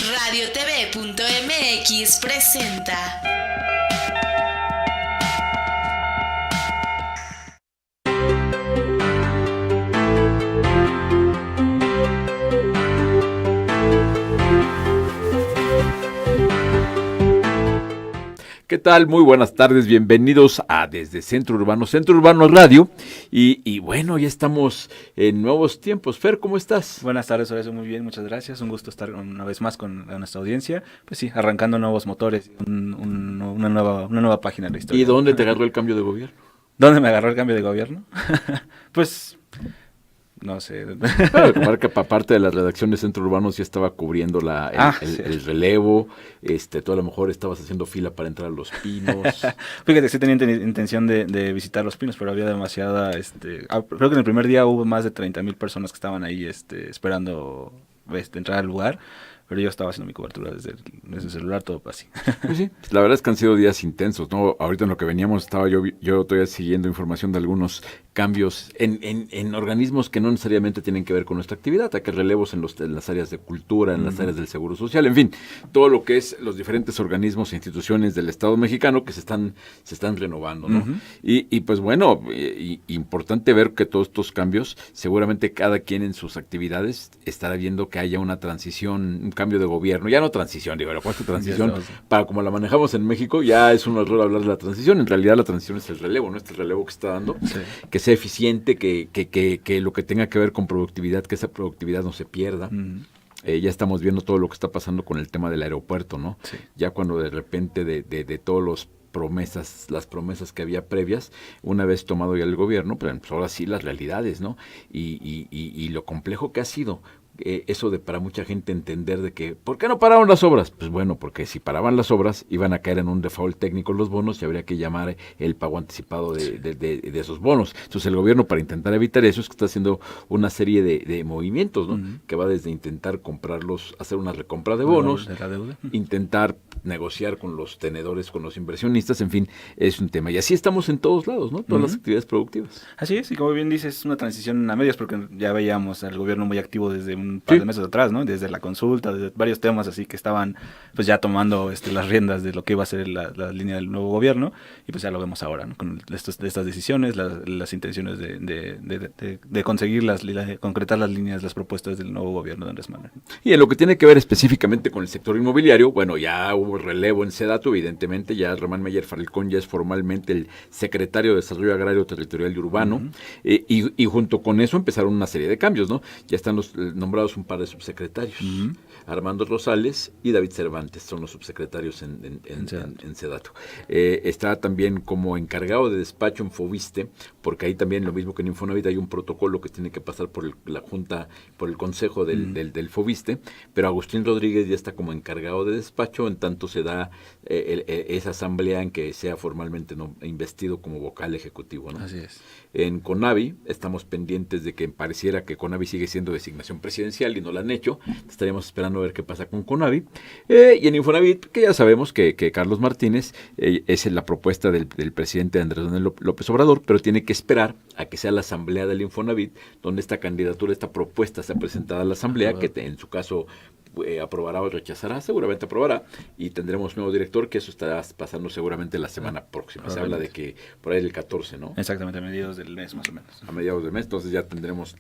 RadioTV.mx presenta. ¿Qué tal? Muy buenas tardes, bienvenidos a Desde Centro Urbano Radio. Y bueno, ya estamos en nuevos tiempos. Fer, ¿cómo estás? Buenas tardes, Horacio, muy bien, muchas gracias. Un gusto estar una vez más con nuestra audiencia. Pues sí, arrancando nuevos motores, una nueva página de la historia. ¿Y dónde te agarró el cambio de gobierno? ¿Dónde me agarró el cambio de gobierno? Pues, no sé. Claro, que aparte de la redacción de Centro Urbano sí estaba cubriendo el relevo, tú a lo mejor estabas haciendo fila para entrar a Los Pinos. Fíjate, sí tenía intención de visitar Los Pinos, pero había demasiada, creo que en el primer día hubo más de 30,000 personas que estaban ahí, esperando entrar al lugar. Pero yo estaba haciendo mi cobertura desde el celular, todo así. Pues sí, la verdad es que han sido días intensos, ¿no? Ahorita en lo que veníamos estaba yo todavía siguiendo información de algunos cambios en organismos que no necesariamente tienen que ver con nuestra actividad, a que relevos en las áreas de cultura, en las áreas del seguro social, en fin, todo lo que es los diferentes organismos e instituciones del Estado mexicano que se están renovando, ¿no? Y pues bueno, importante ver que todos estos cambios, seguramente cada quien en sus actividades estará viendo que haya una transición, un cambio de gobierno, ya no transición, digo, la puesta transición, para como la manejamos en México, ya es un error hablar de la transición, en realidad la transición es el relevo, ¿no? El relevo que está dando, sí, que sea eficiente, que lo que tenga que ver con productividad, que esa productividad no se pierda. Ya estamos viendo todo lo que está pasando con el tema del aeropuerto, ¿no? Sí. Ya cuando de repente de todos las promesas que había previas, una vez tomado ya el gobierno, pues ahora sí las realidades, ¿no? Y lo complejo que ha sido eso de para mucha gente entender de que, ¿por qué no pararon las obras? Pues bueno, porque si paraban las obras, iban a caer en un default técnico los bonos y habría que llamar el pago anticipado de esos bonos. Entonces el gobierno, para intentar evitar eso, es que está haciendo una serie de movimientos, ¿no? Que va desde intentar comprarlos, hacer una recompra de bonos, de la deuda, intentar negociar con los tenedores, con los inversionistas, en fin, es un tema. Y así estamos en todos lados, ¿no? Todas las actividades productivas. Así es, y como bien dices, es una transición a medias, porque ya veíamos al gobierno muy activo desde un par de meses atrás, ¿no? Desde la consulta, desde varios temas así que estaban pues ya tomando las riendas de lo que iba a ser la línea del nuevo gobierno, y pues ya lo vemos ahora, ¿no? Con estas decisiones, las intenciones de conseguir concretar las líneas, las propuestas del nuevo gobierno de Andrés Manuel. Y en lo que tiene que ver específicamente con el sector inmobiliario, bueno, ya hubo relevo en Sedatu, evidentemente, ya Román Meyer Falcón ya es formalmente el secretario de Desarrollo Agrario, Territorial y Urbano, y junto con eso empezaron una serie de cambios, ¿no? Ya están nombrados un par de subsecretarios, Armando Rosales y David Cervantes son los subsecretarios en Sedatu. Está también como encargado de despacho en Foviste, porque ahí también lo mismo que en Infonavit hay un protocolo que tiene que pasar por la Junta, por el Consejo del Foviste, pero Agustín Rodríguez ya está como encargado de despacho, en tanto se da esa asamblea en que sea formalmente investido como vocal ejecutivo, ¿no? Así es. En CONAVI estamos pendientes de que pareciera que CONAVI sigue siendo designación presidencial y no la han hecho. Estaríamos esperando a ver qué pasa con CONAVI. Y en Infonavit, que ya sabemos que Carlos Martínez es la propuesta del presidente Andrés Manuel López Obrador, pero tiene que esperar a que sea la asamblea del Infonavit, donde esta candidatura, esta propuesta sea presentada a la asamblea, que en su caso aprobará o rechazará, seguramente aprobará, y tendremos nuevo director, que eso estará pasando seguramente la semana próxima. Se habla de que por ahí el 14, ¿no? Exactamente, a mediados del mes más o menos. A mediados del mes, entonces ya tendremos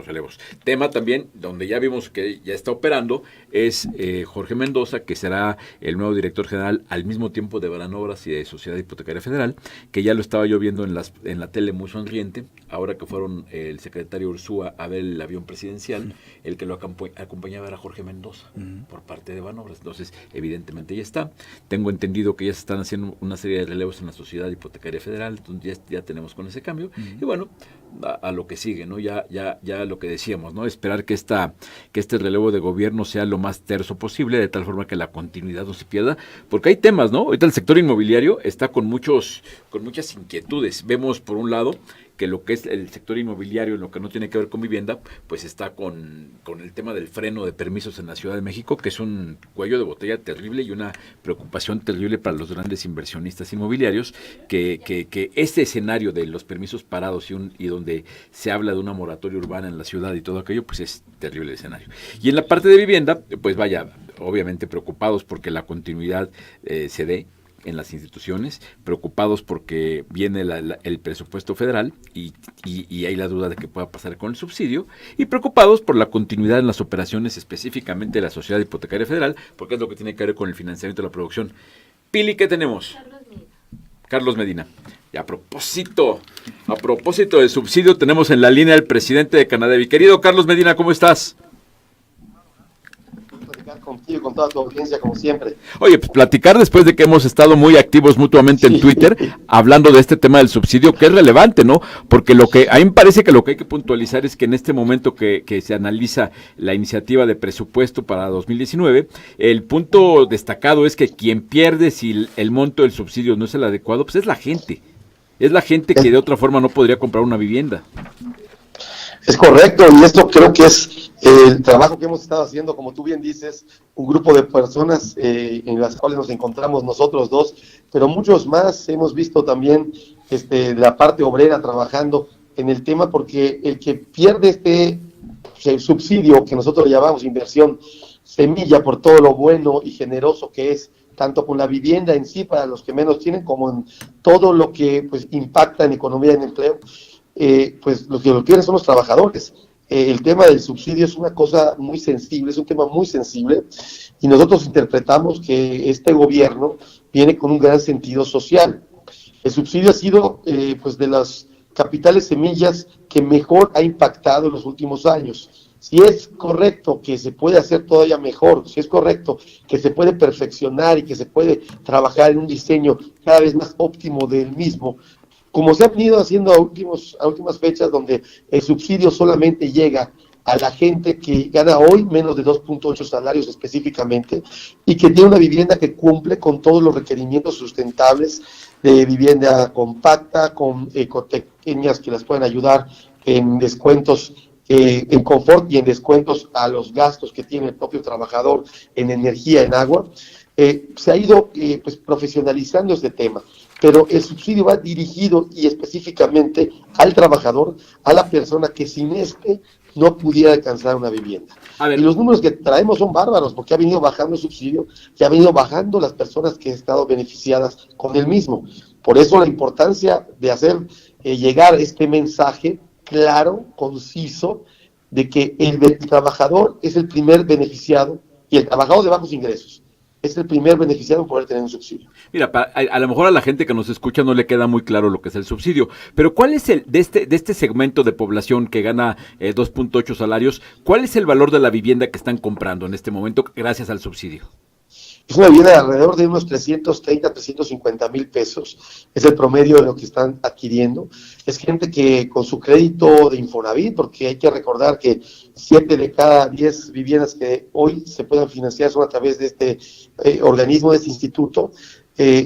relevos. Tema también, donde ya vimos que ya está operando, es Jorge Mendoza, que será el nuevo director general al mismo tiempo de Banobras y de Sociedad Hipotecaria Federal, que ya lo estaba yo viendo en la tele muy sonriente, ahora que fueron el secretario Ursúa a ver el avión presidencial, el que lo acompañaba era Jorge Mendoza, por parte de Banobras. Entonces, evidentemente ya está. Tengo entendido que ya se están haciendo una serie de relevos en la Sociedad Hipotecaria Federal, entonces ya tenemos con ese cambio. Y bueno, a lo que sigue, ¿no? Ya lo que decíamos, ¿no? Esperar que este relevo de gobierno sea lo más terso posible, de tal forma que la continuidad no se pierda, porque hay temas, ¿no? Ahorita el sector inmobiliario está con muchas inquietudes. Vemos, por un lado, que lo que es el sector inmobiliario, en lo que no tiene que ver con vivienda, pues está con el tema del freno de permisos en la Ciudad de México, que es un cuello de botella terrible y una preocupación terrible para los grandes inversionistas inmobiliarios, que este escenario de los permisos parados y donde se habla de una moratoria urbana en la ciudad y todo aquello, pues es terrible el escenario. Y en la parte de vivienda, pues vaya, obviamente preocupados porque la continuidad se dé en las instituciones, preocupados porque viene el presupuesto federal y hay la duda de qué pueda pasar con el subsidio, y preocupados por la continuidad en las operaciones específicamente de la Sociedad Hipotecaria Federal, porque es lo que tiene que ver con el financiamiento de la producción. Pili, ¿qué tenemos? Carlos Medina. Y a propósito del subsidio, tenemos en la línea al presidente de Canadevi. Querido Carlos Medina, ¿cómo estás? Contigo y con toda tu audiencia, como siempre. Oye, pues platicar después de que hemos estado muy activos mutuamente en Twitter, hablando de este tema del subsidio, que es relevante, ¿no? Porque a mí me parece que lo que hay que puntualizar es que en este momento que se analiza la iniciativa de presupuesto para 2019, el punto destacado es que quien pierde si el monto del subsidio no es el adecuado, pues es la gente. Es la gente que de otra forma no podría comprar una vivienda. Es correcto, y esto creo que es el trabajo que hemos estado haciendo, como tú bien dices, un grupo de personas en las cuales nos encontramos nosotros dos, pero muchos más. Hemos visto también la parte obrera trabajando en el tema, porque el que pierde subsidio, que nosotros le llamamos inversión semilla, por todo lo bueno y generoso que es, tanto con la vivienda en sí para los que menos tienen, como en todo lo que pues impacta en economía y en empleo, pues lo que lo quieren son los trabajadores. El tema del subsidio es una cosa muy sensible, es un tema muy sensible, y nosotros interpretamos que este gobierno viene con un gran sentido social. El subsidio ha sido pues de las capitales semillas que mejor ha impactado en los últimos años. Si es correcto que se puede hacer todavía mejor, si es correcto que se puede perfeccionar y que se puede trabajar en un diseño cada vez más óptimo del mismo, como se ha venido haciendo a últimas fechas, donde el subsidio solamente llega a la gente que gana hoy menos de 2.8 salarios específicamente, y que tiene una vivienda que cumple con todos los requerimientos sustentables de vivienda compacta, con ecotecnias que las pueden ayudar en descuentos en confort y en descuentos a los gastos que tiene el propio trabajador en energía, en agua. Se ha ido pues profesionalizando este tema, pero el subsidio va dirigido y específicamente al trabajador, a la persona que sin no pudiera alcanzar una vivienda. Y los números que traemos son bárbaros, porque ha venido bajando el subsidio y ha venido bajando las personas que han estado beneficiadas con el mismo. Por eso la importancia de hacer llegar este mensaje claro, conciso, de que el trabajador es el primer beneficiado, y el trabajador de bajos ingresos es el primer beneficiado en poder tener un subsidio. Mira, a lo mejor a la gente que nos escucha no le queda muy claro lo que es el subsidio, pero ¿cuál es de este segmento de población que gana 2.8 salarios, cuál es el valor de la vivienda que están comprando en este momento gracias al subsidio? Es una vivienda de alrededor de unos 330, 350 mil pesos, es el promedio de lo que están adquiriendo. Es gente que con su crédito de Infonavit, porque hay que recordar que 7 de cada 10 viviendas que hoy se puedan financiar son a través de este organismo, de este instituto,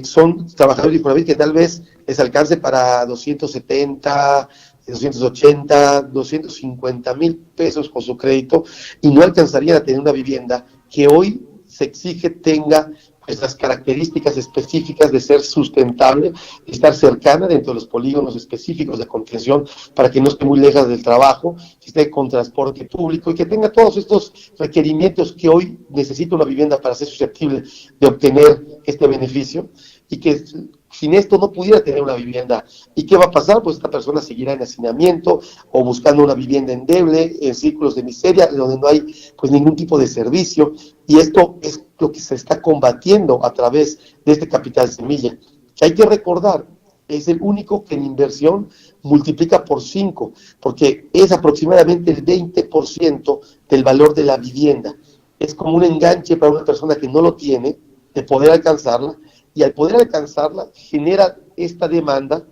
son trabajadores de Infonavit que tal vez les alcance para 270, 280, 250 mil pesos con su crédito, y no alcanzarían a tener una vivienda que hoy se exige tenga pues las características específicas de ser sustentable, estar cercana dentro de los polígonos específicos de contención para que no esté muy lejos del trabajo, que esté con transporte público y que tenga todos estos requerimientos que hoy necesita una vivienda para ser susceptible de obtener este beneficio, y que sin esto no pudiera tener una vivienda. ¿Y qué va a pasar? Pues esta persona seguirá en hacinamiento o buscando una vivienda endeble, en círculos de miseria, donde no hay pues ningún tipo de servicio, y esto es lo que se está combatiendo a través de este capital semilla, que hay que recordar, es el único que en inversión multiplica por 5, porque es aproximadamente el 20% del valor de la vivienda. Es como un enganche para una persona que no lo tiene, de poder alcanzarla, y al poder alcanzarla genera esta demanda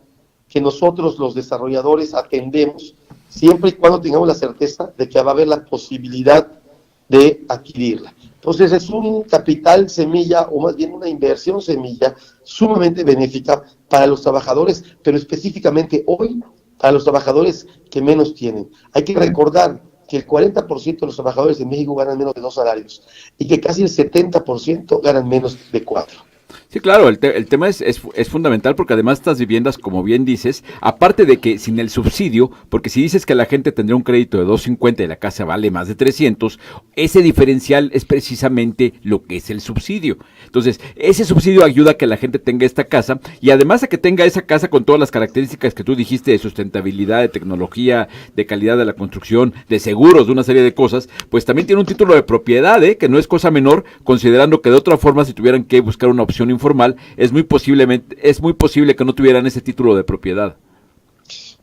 que nosotros los desarrolladores atendemos siempre y cuando tengamos la certeza de que va a haber la posibilidad de adquirirla. Entonces es un capital semilla, o más bien una inversión semilla sumamente benéfica para los trabajadores, pero específicamente hoy para los trabajadores que menos tienen. Hay que recordar que el 40% de los trabajadores de México ganan menos de 2 salarios y que casi el 70% ganan menos de 4. Sí, claro, el tema es fundamental porque además estas viviendas, como bien dices, aparte de que sin el subsidio, porque si dices que la gente tendría un crédito de 250 y la casa vale más de 300, ese diferencial es precisamente lo que es el subsidio. Entonces, ese subsidio ayuda a que la gente tenga esta casa y además a que tenga esa casa con todas las características que tú dijiste de sustentabilidad, de tecnología, de calidad de la construcción, de seguros, de una serie de cosas, pues también tiene un título de propiedad, que no es cosa menor, considerando que de otra forma si tuvieran que buscar una opción informal, es muy posible que no tuvieran ese título de propiedad.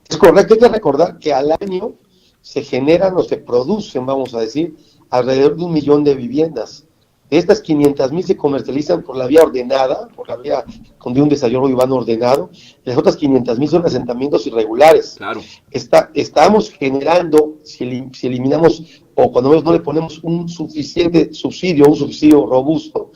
Es correcto, hay que recordar que al año se generan o se producen, vamos a decir, alrededor de 1 millón de viviendas. De estas 500,000 se comercializan por la vía ordenada, por la vía con un desarrollo urbano ordenado, y las otras 500,000 son asentamientos irregulares. Claro. Estamos generando, si eliminamos o cuando no le ponemos un suficiente subsidio, un subsidio robusto,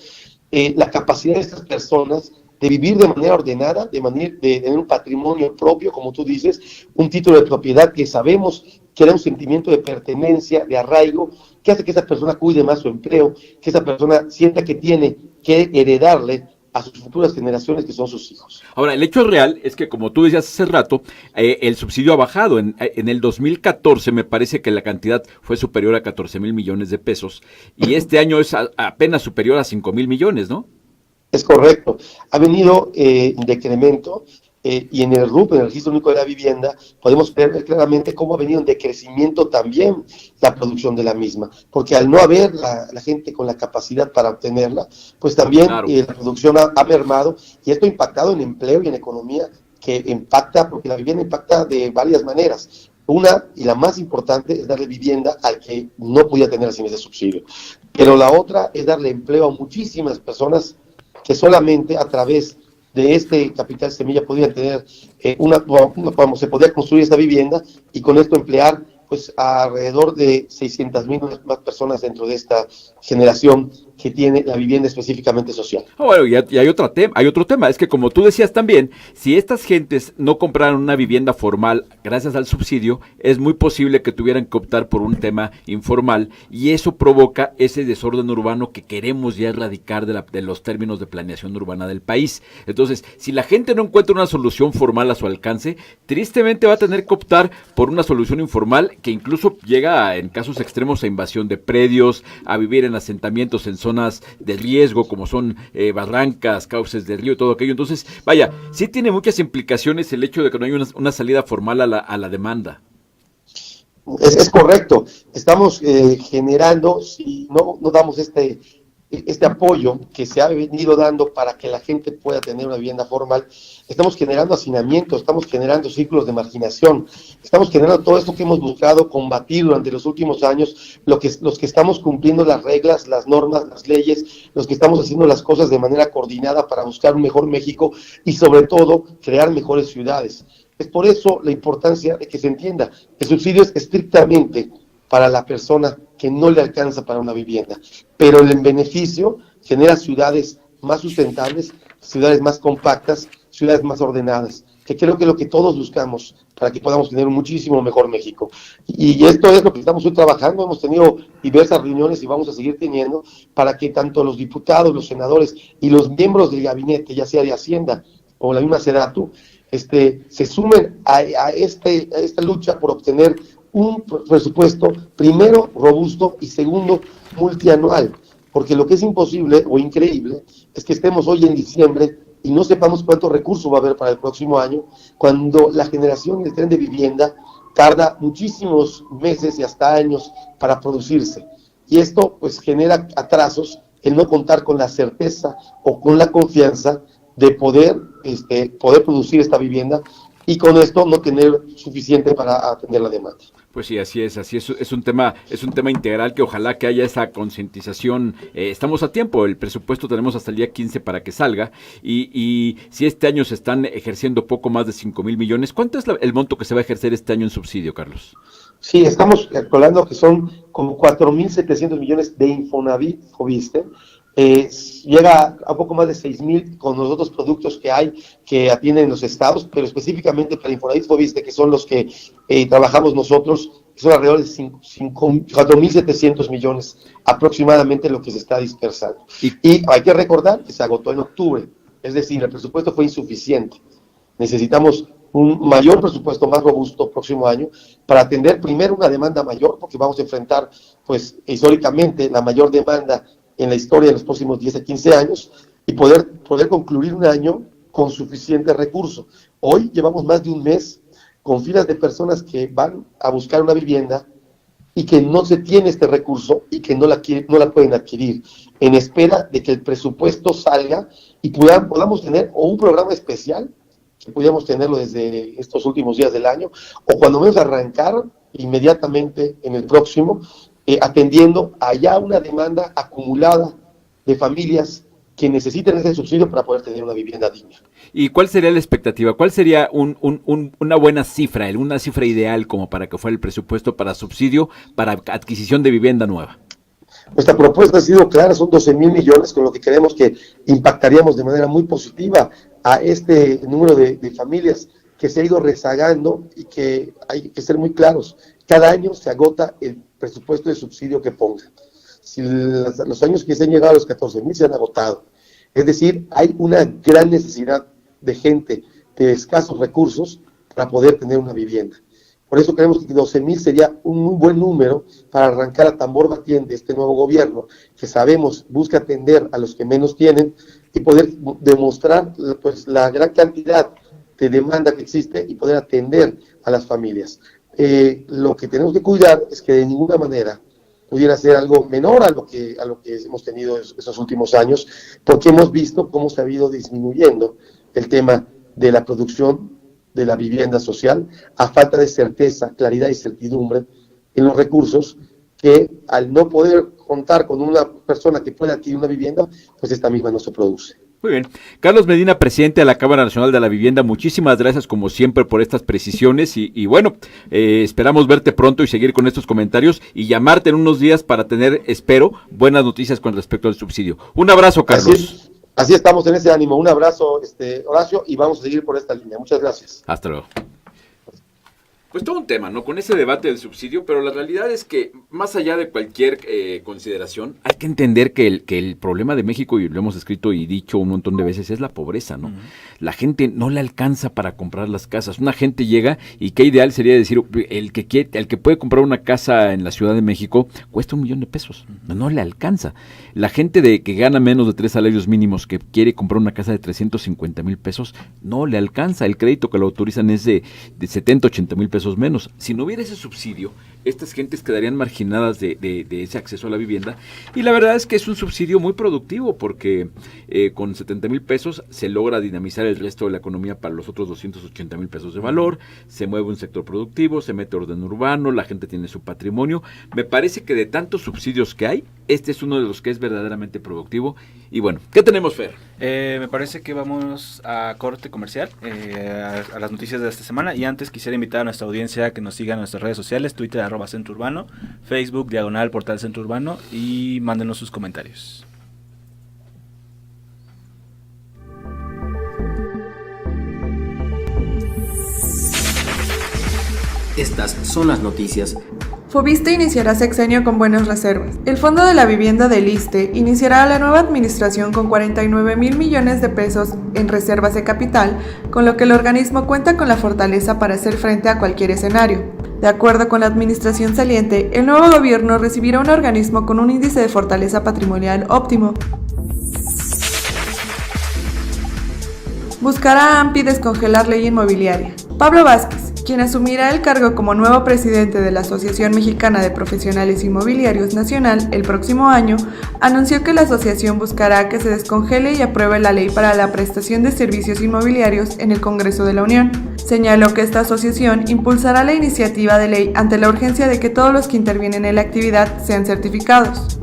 la capacidad de estas personas de vivir de manera ordenada, de tener un patrimonio propio, como tú dices, un título de propiedad que sabemos que da un sentimiento de pertenencia, de arraigo, que hace que esa persona cuide más su empleo, que esa persona sienta que tiene que heredarle a sus futuras generaciones, que son sus hijos. Ahora, el hecho real es que, como tú decías hace rato, el subsidio ha bajado. En el 2014 me parece que la cantidad fue superior a 14,000 millones de pesos y este año es apenas superior a 5,000 millones, ¿no? Es correcto. Ha venido en decremento y en el RUP, en el Registro Único de la Vivienda, podemos ver claramente cómo ha venido en decrecimiento también la producción de la misma, porque al no haber la gente con la capacidad para obtenerla, pues también claro, la producción ha mermado y esto ha impactado en empleo y en economía, que impacta, porque la vivienda impacta de varias maneras. Una, y la más importante, es darle vivienda al que no podía tener sin ese subsidio. Pero la otra es darle empleo a muchísimas personas que solamente a través de este capital semilla podían tener se podía construir esta vivienda y con esto emplear pues alrededor de 600,000 más personas dentro de esta generación que tiene la vivienda específicamente social. Bueno, y hay otro tema, es que como tú decías también, si estas gentes no compraran una vivienda formal gracias al subsidio, es muy posible que tuvieran que optar por un tema informal y eso provoca ese desorden urbano que queremos ya erradicar de los términos de planeación urbana del país. Entonces, si la gente no encuentra una solución formal a su alcance, tristemente va a tener que optar por una solución informal que incluso llega en casos extremos a invasión de predios, a vivir en asentamientos en zonas de riesgo como son barrancas, cauces de río y todo aquello. Entonces, vaya, sí tiene muchas implicaciones el hecho de que no hay una salida formal a la demanda. Es correcto. Estamos generando, si no damos este apoyo que se ha venido dando para que la gente pueda tener una vivienda formal, estamos generando hacinamiento, estamos generando círculos de marginación, estamos generando todo esto que hemos buscado combatir durante los últimos años, los que estamos cumpliendo las reglas, las normas, las leyes, los que estamos haciendo las cosas de manera coordinada para buscar un mejor México y sobre todo crear mejores ciudades. Es por eso la importancia de que se entienda, el subsidio es estrictamente para la persona que no le alcanza para una vivienda, pero el beneficio genera ciudades más sustentables, ciudades más compactas, ciudades más ordenadas, que creo que es lo que todos buscamos para que podamos tener un muchísimo mejor México. Y esto es lo que estamos hoy trabajando, hemos tenido diversas reuniones y vamos a seguir teniendo para que tanto los diputados, los senadores y los miembros del gabinete, ya sea de Hacienda o la misma SEDATU, se sumen a esta lucha por obtener un presupuesto, primero, robusto y segundo, multianual, porque lo que es imposible o increíble es que estemos hoy en diciembre y no sepamos cuántos recursos va a haber para el próximo año, cuando la generación del tren de vivienda tarda muchísimos meses y hasta años para producirse. Y esto pues genera atrasos, el no contar con la certeza o con la confianza de poder producir esta vivienda y con esto no tener suficiente para atender la demanda. Pues sí, así es un tema integral que ojalá que haya esa concientización. Estamos a tiempo, el presupuesto tenemos hasta el día 15 para que salga y si este año se están ejerciendo poco más de 5,000 millones, ¿cuánto es el monto que se va a ejercer este año en subsidio, Carlos? Sí, estamos calculando que son como 4,700 millones de Infonavit, ¿viste? Llega a poco más de 6,000 con los otros productos que hay que atienden los estados, pero específicamente para Infonavit, viste, que son los que trabajamos nosotros, son alrededor de 4.700 millones aproximadamente lo que se está dispersando. Y hay que recordar que se agotó en octubre, es decir, el presupuesto fue insuficiente. Necesitamos un mayor presupuesto más robusto próximo año para atender primero una demanda mayor, porque vamos a enfrentar, pues, históricamente la mayor demanda en la historia de los próximos 10 a 15 años y poder concluir un año con suficiente recurso. Hoy llevamos más de un mes con filas de personas que van a buscar una vivienda y que no se tiene este recurso y que no la pueden adquirir, en espera de que el presupuesto salga y podamos tener o un programa especial, que pudiéramos tenerlo desde estos últimos días del año, o cuando menos arrancar inmediatamente en el próximo, atendiendo a ya una demanda acumulada de familias que necesiten ese subsidio para poder tener una vivienda digna. ¿Y cuál sería la expectativa? ¿Cuál sería una buena cifra, una cifra ideal como para que fuera el presupuesto para subsidio, para adquisición de vivienda nueva? Nuestra propuesta ha sido clara, son 12,000 millones, con lo que creemos que impactaríamos de manera muy positiva a este número de familias que se ha ido rezagando y que hay que ser muy claros. Cada año se agota el presupuesto de subsidio que pongan. Si los años que se han llegado a los 14,000 se han agotado. Es decir, hay una gran necesidad de gente de escasos recursos para poder tener una vivienda. Por eso creemos que 12,000 sería un muy buen número para arrancar a tambor batiente este nuevo gobierno, que sabemos busca atender a los que menos tienen y poder demostrar, pues, la gran cantidad de demanda que existe y poder atender a las familias. Lo que tenemos que cuidar es que de ninguna manera pudiera ser algo menor a lo que hemos tenido esos últimos años, porque hemos visto cómo se ha ido disminuyendo el tema de la producción de la vivienda social a falta de certeza, claridad y certidumbre en los recursos, que al no poder contar con una persona que pueda adquirir una vivienda, pues esta misma no se produce. Muy bien. Carlos Medina, presidente de la Cámara Nacional de la Vivienda, muchísimas gracias como siempre por estas precisiones y bueno, esperamos verte pronto y seguir con estos comentarios y llamarte en unos días para tener, espero, buenas noticias con respecto al subsidio. Un abrazo, Carlos. Así estamos en ese ánimo. Un abrazo, Horacio, y vamos a seguir por esta línea. Muchas gracias. Hasta luego. Pues todo un tema, ¿no? Con ese debate del subsidio, pero la realidad es que más allá de cualquier consideración, hay que entender que el problema de México, y lo hemos escrito y dicho un montón de veces, es la pobreza, ¿no? Uh-huh. La gente no le alcanza para comprar las casas. Una gente llega y qué ideal sería decir, el que puede comprar una casa en la Ciudad de México cuesta $1,000,000. No le alcanza. La gente que gana menos de 3 salarios mínimos que quiere comprar una casa de $350,000, no le alcanza. El crédito que lo autorizan es de 70, 80 mil pesos menos. Si no hubiera ese subsidio, estas gentes quedarían marginadas de ese acceso a la vivienda, y la verdad es que es un subsidio muy productivo porque con 70 mil pesos se logra dinamizar el resto de la economía para los otros 280 mil pesos de valor, se mueve un sector productivo, se mete orden urbano, la gente tiene su patrimonio. Me parece que de tantos subsidios que hay, este es uno de los que es verdaderamente productivo. Y bueno, ¿qué tenemos, Fer? Me parece que vamos a corte comercial, a las noticias de esta semana, y antes quisiera invitar a nuestra audiencia a que nos siga en nuestras redes sociales, Twitter @Centro Urbano, Facebook /Portal Centro Urbano, y mándenos sus comentarios. Estas son las noticias. Fobiste iniciará sexenio con buenas reservas. El Fondo de la Vivienda del ISSSTE iniciará la nueva administración con 49,000 millones de pesos en reservas de capital, con lo que el organismo cuenta con la fortaleza para hacer frente a cualquier escenario. De acuerdo con la administración saliente, el nuevo gobierno recibirá un organismo con un índice de fortaleza patrimonial óptimo. Buscará AMPI descongelar ley inmobiliaria. Pablo Vázquez, quien asumirá el cargo como nuevo presidente de la Asociación Mexicana de Profesionales Inmobiliarios Nacional el próximo año, anunció que la asociación buscará que se descongele y apruebe la ley para la prestación de servicios inmobiliarios en el Congreso de la Unión. Señaló que esta asociación impulsará la iniciativa de ley ante la urgencia de que todos los que intervienen en la actividad sean certificados.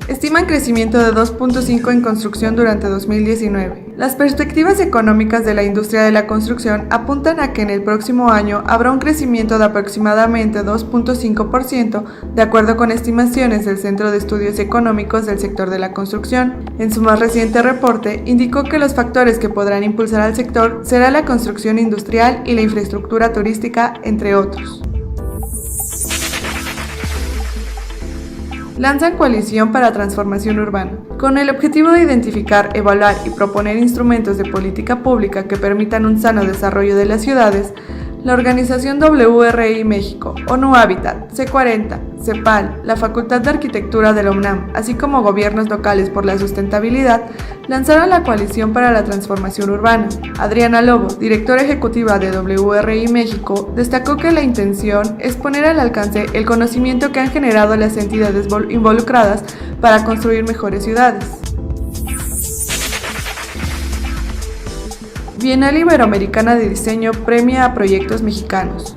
estiman crecimiento de 2.5 en construcción durante 2019. Las perspectivas económicas de la industria de la construcción apuntan a que en el próximo año habrá un crecimiento de aproximadamente 2.5%, de acuerdo con estimaciones del Centro de Estudios Económicos del sector de la construcción. En su más reciente reporte, indicó que los factores que podrán impulsar al sector será la construcción industrial y la infraestructura turística, entre otros. Lanzan coalición para transformación urbana. Con el objetivo de identificar, evaluar y proponer instrumentos de política pública que permitan un sano desarrollo de las ciudades, la organización WRI México, ONU Habitat, C40, CEPAL, la Facultad de Arquitectura de la UNAM, así como gobiernos locales por la sustentabilidad, lanzaron la Coalición para la Transformación Urbana. Adriana Lobo, directora ejecutiva de WRI México, destacó que la intención es poner al alcance el conocimiento que han generado las entidades involucradas para construir mejores ciudades. Bienal Iberoamericana de Diseño premia a proyectos mexicanos.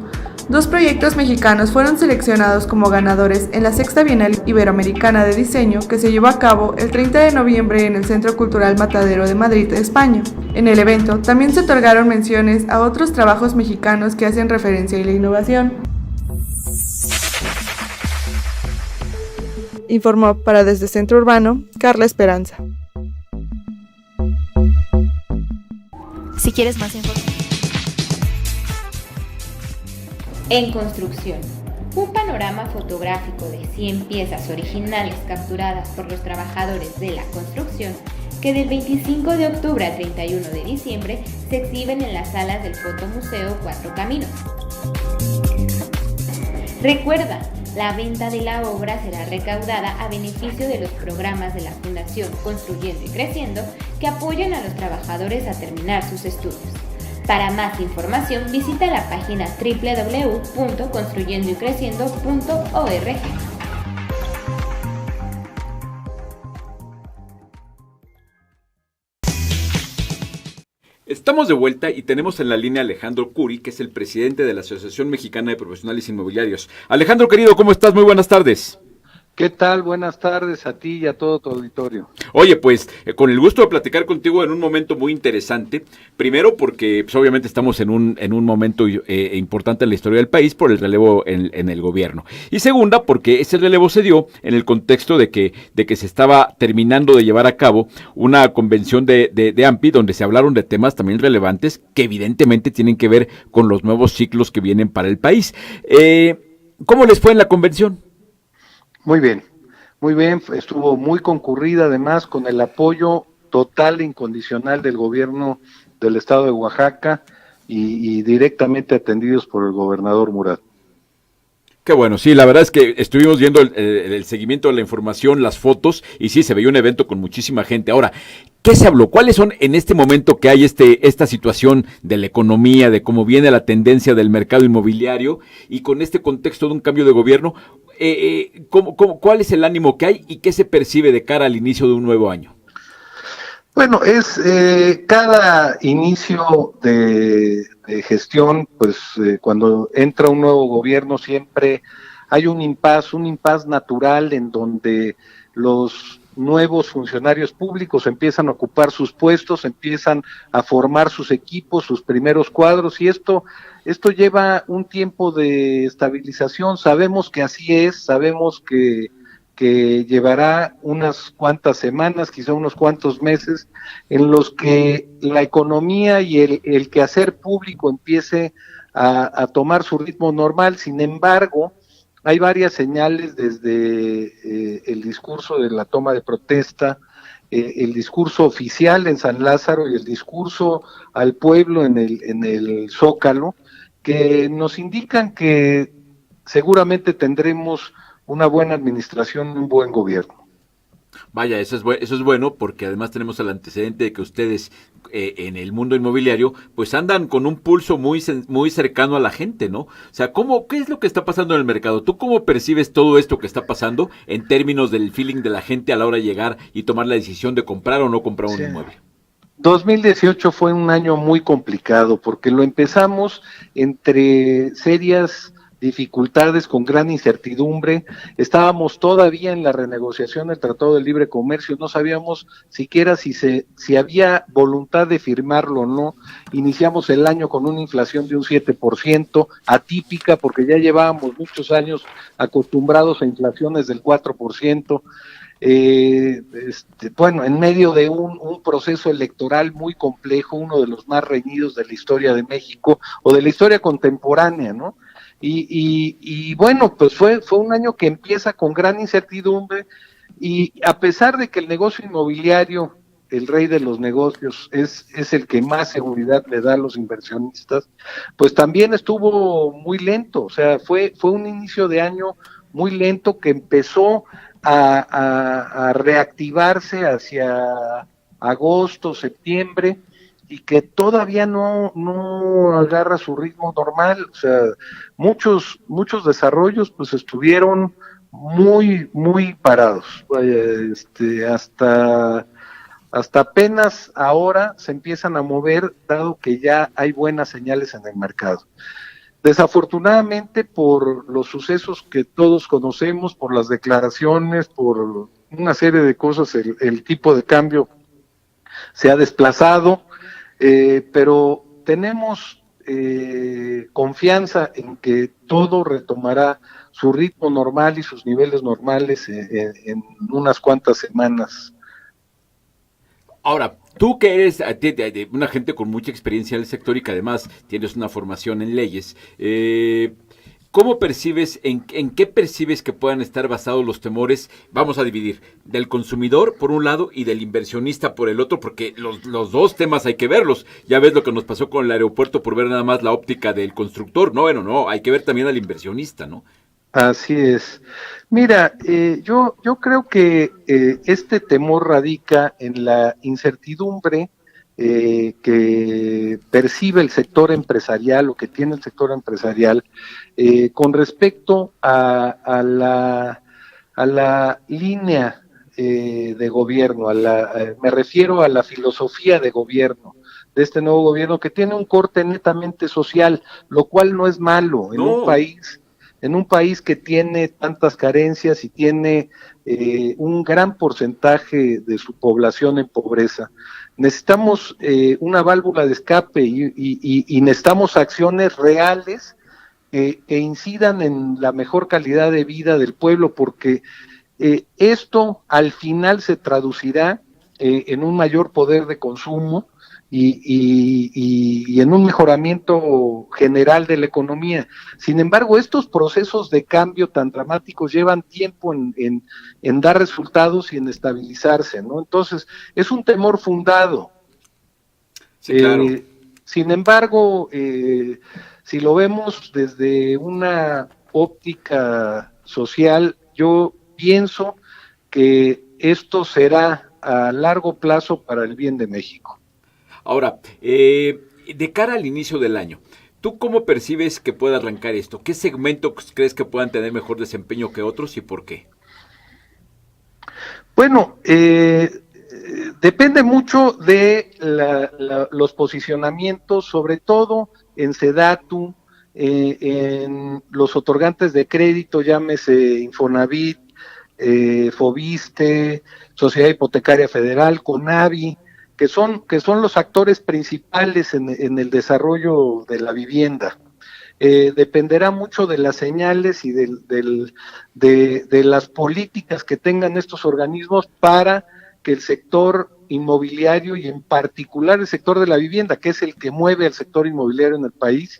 2 proyectos mexicanos fueron seleccionados como ganadores en la 6ª Bienal Iberoamericana de Diseño, que se llevó a cabo el 30 de noviembre en el Centro Cultural Matadero de Madrid, España. En el evento también se otorgaron menciones a otros trabajos mexicanos que hacen referencia a la innovación. Informó para Desde Centro Urbano, Carla Esperanza. Si quieres más información. En construcción, un panorama fotográfico de 100 piezas originales capturadas por los trabajadores de la construcción que del 25 de octubre al 31 de diciembre se exhiben en las salas del Fotomuseo Cuatro Caminos. Recuerda, la venta de la obra será recaudada a beneficio de los programas de la Fundación Construyendo y Creciendo que apoyan a los trabajadores a terminar sus estudios. Para más información visita la página www.construyendoycreciendo.org. Estamos de vuelta y tenemos en la línea a Alejandro Curi, que es el presidente de la Asociación Mexicana de Profesionales Inmobiliarios. Alejandro, querido, ¿cómo estás? Muy buenas tardes. ¿Qué tal? Buenas tardes a ti y a todo tu auditorio. Oye, pues, con el gusto de platicar contigo en un momento muy interesante. Primero porque, pues, obviamente estamos en un momento importante en la historia del país por el relevo en el gobierno. Y segunda, porque ese relevo se dio en el contexto de que se estaba terminando de llevar a cabo una convención de AMPI, donde se hablaron de temas también relevantes que evidentemente tienen que ver con los nuevos ciclos que vienen para el país. ¿Cómo les fue en la convención? Muy bien, estuvo muy concurrida, además con el apoyo total e incondicional del gobierno del estado de Oaxaca y directamente atendidos por el gobernador Murat. Qué bueno, sí, la verdad es que estuvimos viendo el seguimiento de la información, las fotos, y sí, se veía un evento con muchísima gente. Ahora, ¿qué se habló? ¿Cuáles son en este momento que hay esta situación de la economía, de cómo viene la tendencia del mercado inmobiliario, y con este contexto de un cambio de gobierno, cuál es el ánimo que hay y qué se percibe de cara al inicio de un nuevo año? Bueno, es cada inicio de gestión, pues cuando entra un nuevo gobierno siempre hay un impas natural en donde los nuevos funcionarios públicos empiezan a ocupar sus puestos, empiezan a formar sus equipos, sus primeros cuadros, y esto lleva un tiempo de estabilización. Sabemos que así es, sabemos que llevará unas cuantas semanas, quizá unos cuantos meses, en los que la economía y el quehacer público empiece a tomar su ritmo normal. Sin embargo, hay varias señales desde el discurso de la toma de protesta, el discurso oficial en San Lázaro y el discurso al pueblo en el Zócalo, que nos indican que seguramente tendremos una buena administración, un buen gobierno. Vaya, eso es bueno, porque además tenemos el antecedente de que ustedes en el mundo inmobiliario pues andan con un pulso muy cercano a la gente, ¿no? O sea, ¿qué es lo que está pasando en el mercado? ¿Tú cómo percibes todo esto que está pasando en términos del feeling de la gente a la hora de llegar y tomar la decisión de comprar o no comprar un inmueble? 2018 fue un año muy complicado porque lo empezamos entre serias dificultades, con gran incertidumbre. Estábamos todavía en la renegociación del Tratado de Libre Comercio, no sabíamos siquiera si había voluntad de firmarlo o no. Iniciamos el año con una inflación de un 7%, atípica porque ya llevábamos muchos años acostumbrados a inflaciones del 4%. Bueno, en medio de un proceso electoral muy complejo, uno de los más reñidos de la historia de México o de la historia contemporánea, ¿no? Y bueno, pues fue un año que empieza con gran incertidumbre, y a pesar de que el negocio inmobiliario, el rey de los negocios, es el que más seguridad le da a los inversionistas, pues también estuvo muy lento. O sea, fue un inicio de año muy lento que empezó a reactivarse hacia agosto, septiembre, y que todavía no agarra su ritmo normal. O sea, muchos desarrollos pues estuvieron muy parados. Hasta apenas ahora se empiezan a mover, dado que ya hay buenas señales en el mercado. Desafortunadamente, por los sucesos que todos conocemos, por las declaraciones, por una serie de cosas, el tipo de cambio se ha desplazado, pero tenemos confianza en que todo retomará su ritmo normal y sus niveles normales en unas cuantas semanas. Ahora, tú que eres una gente con mucha experiencia en el sector y que además tienes una formación en leyes, ¿cómo percibes, en qué percibes que puedan estar basados los temores? Vamos a dividir, del consumidor por un lado y del inversionista por el otro, porque los dos temas hay que verlos. Ya ves lo que nos pasó con el aeropuerto por ver nada más la óptica del constructor. No, hay que ver también al inversionista, ¿no? Así es. Mira, yo creo que este temor radica en la incertidumbre que percibe el sector empresarial, o que tiene el sector empresarial, con respecto a la línea de gobierno, me refiero a la filosofía de gobierno de este nuevo gobierno, que tiene un corte netamente social, lo cual no es malo en un país que tiene tantas carencias y tiene un gran porcentaje de su población en pobreza. Necesitamos una válvula de escape y necesitamos acciones reales que incidan en la mejor calidad de vida del pueblo, porque esto al final se traducirá en un mayor poder de consumo y en un mejoramiento general de la economía. Sin embargo, estos procesos de cambio tan dramáticos llevan tiempo en dar resultados y en estabilizarse, ¿no? Entonces, es un temor fundado. Sí, claro. Sin embargo, si lo vemos desde una óptica social, yo pienso que esto será a largo plazo para el bien de México. Ahora, de cara al inicio del año, ¿tú cómo percibes que pueda arrancar esto? ¿Qué segmentos crees que puedan tener mejor desempeño que otros y por qué? Bueno, depende mucho de los posicionamientos, sobre todo en SEDATU, en los otorgantes de crédito, llámese Infonavit, Fobiste, Sociedad Hipotecaria Federal, CONAVI, que son los actores principales en el desarrollo de la vivienda. Dependerá mucho de las señales y de las políticas que tengan estos organismos para que el sector inmobiliario, y en particular el sector de la vivienda, que es el que mueve al sector inmobiliario en el país,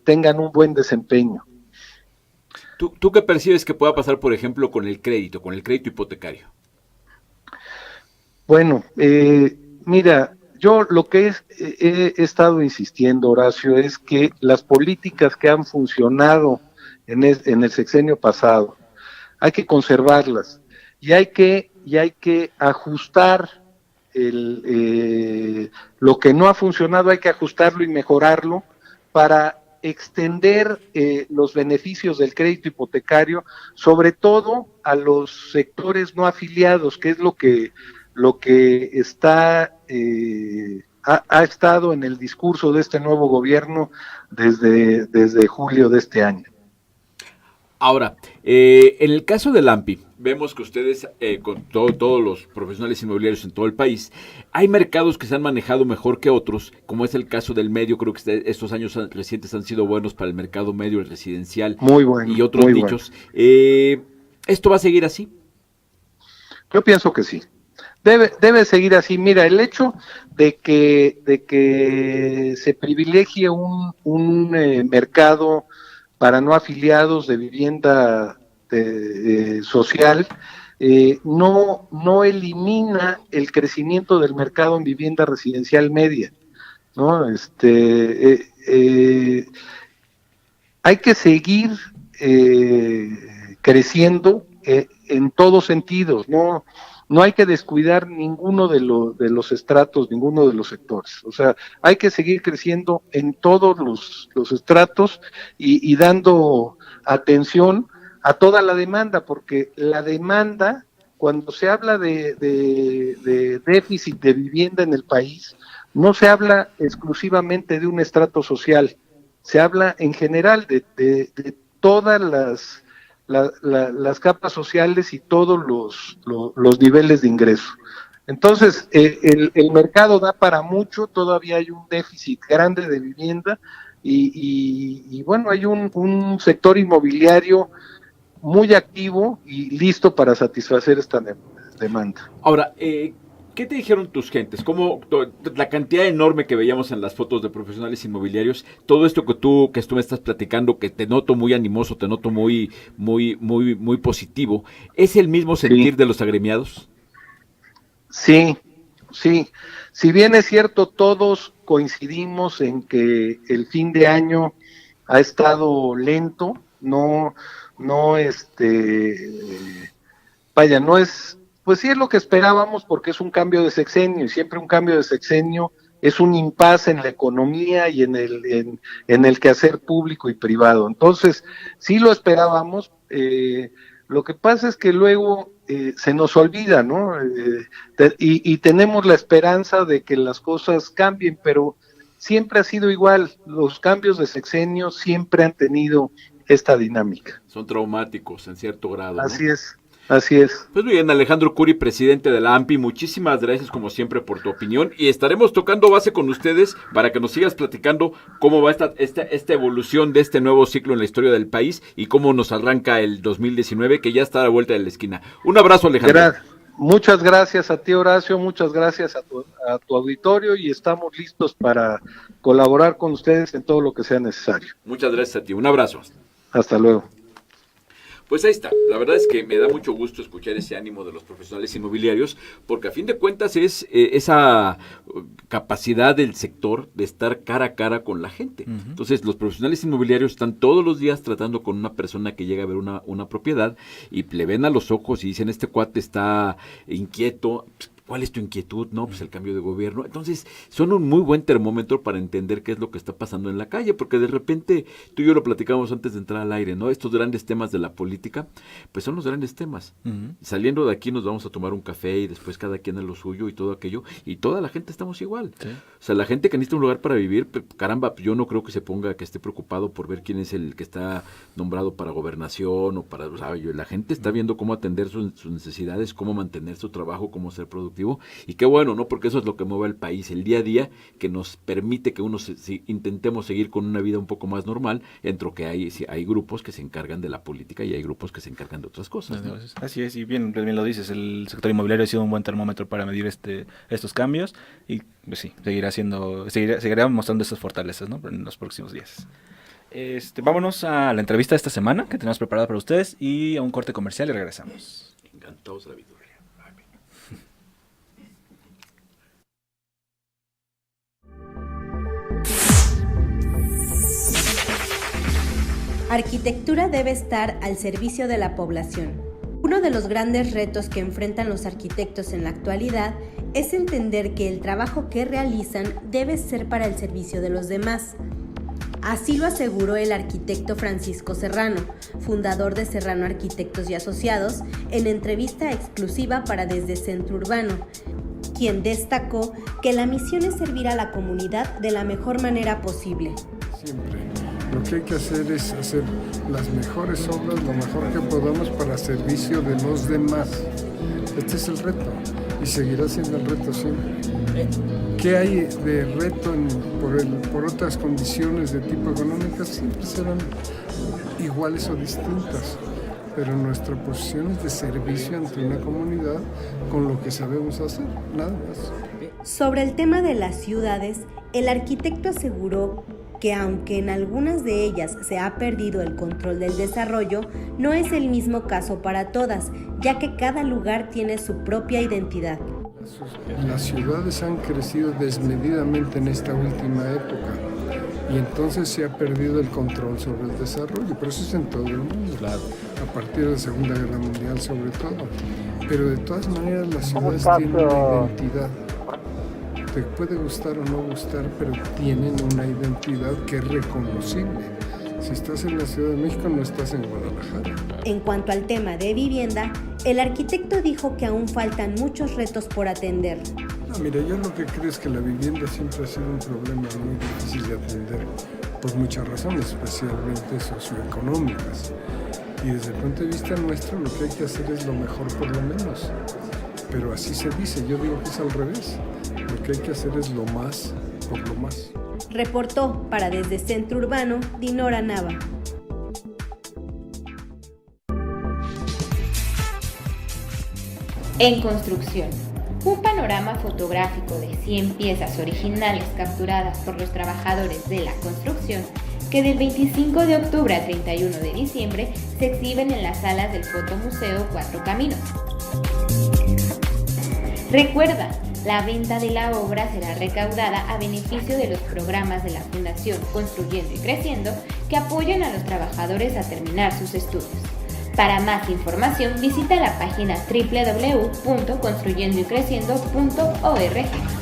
tengan un buen desempeño. ¿Tú qué percibes que pueda pasar, por ejemplo, con el crédito hipotecario? Bueno, mira, yo lo que he estado insistiendo, Horacio, es que las políticas que han funcionado en el sexenio pasado, hay que conservarlas y hay que ajustar lo que no ha funcionado, hay que ajustarlo y mejorarlo para extender los beneficios del crédito hipotecario, sobre todo a los sectores no afiliados, que es lo que está ha estado en el discurso de este nuevo gobierno desde julio de este año. Ahora, en el caso del AMPI, vemos que ustedes, con todos los profesionales inmobiliarios en todo el país, hay mercados que se han manejado mejor que otros, como es el caso del medio. Creo que estos años recientes han sido buenos para el mercado medio, el residencial muy bueno, y otros nichos. Bueno. ¿Esto va a seguir así? Yo pienso que sí. Debe seguir así. Mira, el hecho de que se privilegie un mercado para no afiliados de vivienda social, no elimina el crecimiento del mercado en vivienda residencial media, ¿no? Hay que seguir creciendo en todos sentidos, no hay que descuidar ninguno de los estratos, ninguno de los sectores. O sea, hay que seguir creciendo en todos los estratos y dando atención a toda la demanda, porque la demanda, cuando se habla de déficit de vivienda en el país, no se habla exclusivamente de un estrato social, se habla en general de todas las capas sociales y todos los niveles de ingreso. Entonces, el mercado da para mucho, todavía hay un déficit grande de vivienda y bueno, hay un sector inmobiliario muy activo y listo para satisfacer esta demanda. Ahora, ¿qué te dijeron tus gentes? ¿Cómo la cantidad enorme que veíamos en las fotos de profesionales inmobiliarios, todo esto que tú me estás platicando, que te noto muy animoso, te noto muy positivo, ¿es el mismo sentir de los agremiados? Sí. Si bien es cierto, todos coincidimos en que el fin de año ha estado lento, no es, pues sí es lo que esperábamos, porque es un cambio de sexenio, y siempre un cambio de sexenio es un impasse en la economía y en el quehacer público y privado. Entonces, sí lo esperábamos. Lo que pasa es que luego se nos olvida, ¿no? Y tenemos la esperanza de que las cosas cambien, pero siempre ha sido igual. Los cambios de sexenio siempre han tenido esta dinámica. Son traumáticos en cierto grado, ¿no? Así es. Pues muy bien, Alejandro Curi, presidente de la AMPI, muchísimas gracias como siempre por tu opinión, y estaremos tocando base con ustedes para que nos sigas platicando cómo va esta evolución de este nuevo ciclo en la historia del país y cómo nos arranca el 2019, que ya está a la vuelta de la esquina. Un abrazo, Alejandro. Muchas gracias a ti, Horacio, muchas gracias a tu auditorio, y estamos listos para colaborar con ustedes en todo lo que sea necesario. Muchas gracias a ti, un abrazo. Hasta luego. Pues ahí está, la verdad es que me da mucho gusto escuchar ese ánimo de los profesionales inmobiliarios, porque a fin de cuentas es esa capacidad del sector de estar cara a cara con la gente. Uh-huh. Entonces los profesionales inmobiliarios están todos los días tratando con una persona que llega a ver una propiedad y le ven a los ojos y dicen, este cuate está inquieto. ¿Cuál es tu inquietud? No, pues el cambio de gobierno. Entonces, son un muy buen termómetro para entender qué es lo que está pasando en la calle, porque de repente, tú y yo lo platicamos antes de entrar al aire, ¿no? Estos grandes temas de la política, pues son los grandes temas. Uh-huh. Saliendo de aquí nos vamos a tomar un café y después cada quien a lo suyo y todo aquello, y toda la gente estamos igual. ¿Sí? O sea, la gente que necesita un lugar para vivir, caramba, yo no creo que que esté preocupado por ver quién es el que está nombrado para gobernación o para, o sea, la gente está viendo cómo atender sus necesidades, cómo mantener su trabajo, cómo ser productivo. Y qué bueno, ¿no? Porque eso es lo que mueve al país, el día a día, que nos permite que intentemos seguir con una vida un poco más normal, entre que hay grupos que se encargan de la política y hay grupos que se encargan de otras cosas, ¿no? Así es, y bien lo dices, el sector inmobiliario ha sido un buen termómetro para medir estos cambios, y pues sí, seguirá mostrando esas fortalezas, ¿no? En los próximos días. Vámonos a la entrevista de esta semana que tenemos preparada para ustedes y a un corte comercial y regresamos. Encantados de la vida. Arquitectura debe estar al servicio de la población. Uno de los grandes retos que enfrentan los arquitectos en la actualidad es entender que el trabajo que realizan debe ser para el servicio de los demás. Así lo aseguró el arquitecto Francisco Serrano, fundador de Serrano Arquitectos y Asociados, en entrevista exclusiva para Desde Centro Urbano. quien destacó que la misión es servir a la comunidad de la mejor manera posible. Siempre. Lo que hay que hacer es hacer las mejores obras, lo mejor que podamos para servicio de los demás. Este es el reto y seguirá siendo el reto siempre. ¿Qué hay de reto por otras condiciones de tipo económicas? Siempre serán iguales o distintas, pero nuestra posición es de servicio ante una comunidad con lo que sabemos hacer, nada más. Sobre el tema de las ciudades, el arquitecto aseguró que aunque en algunas de ellas se ha perdido el control del desarrollo, no es el mismo caso para todas, ya que cada lugar tiene su propia identidad. Las ciudades han crecido desmedidamente en esta última época y entonces se ha perdido el control sobre el desarrollo, pero eso es en todo el mundo, claro, a partir de la Segunda Guerra Mundial sobre todo. Pero de todas maneras las ciudades tienen una identidad. Te puede gustar o no gustar, pero tienen una identidad que es reconocible. Si estás en la Ciudad de México, no estás en Guadalajara. En cuanto al tema de vivienda, el arquitecto dijo que aún faltan muchos retos por atender. No, mira, yo lo que creo es que la vivienda siempre ha sido un problema muy difícil de atender por muchas razones, especialmente socioeconómicas. Y desde el punto de vista nuestro, lo que hay que hacer es lo mejor por lo menos. Pero así se dice, yo digo que es al revés. Lo que hay que hacer es lo más por lo más. Reportó para Desde Centro Urbano, Dinora Nava. En construcción, un panorama fotográfico de 100 piezas originales capturadas por los trabajadores de la construcción que del 25 de octubre al 31 de diciembre se exhiben en las salas del Fotomuseo Cuatro Caminos. Recuerda, la venta de la obra será recaudada a beneficio de los programas de la Fundación Construyendo y Creciendo que apoyan a los trabajadores a terminar sus estudios. Para más información visita la página www.construyendoycreciendo.org.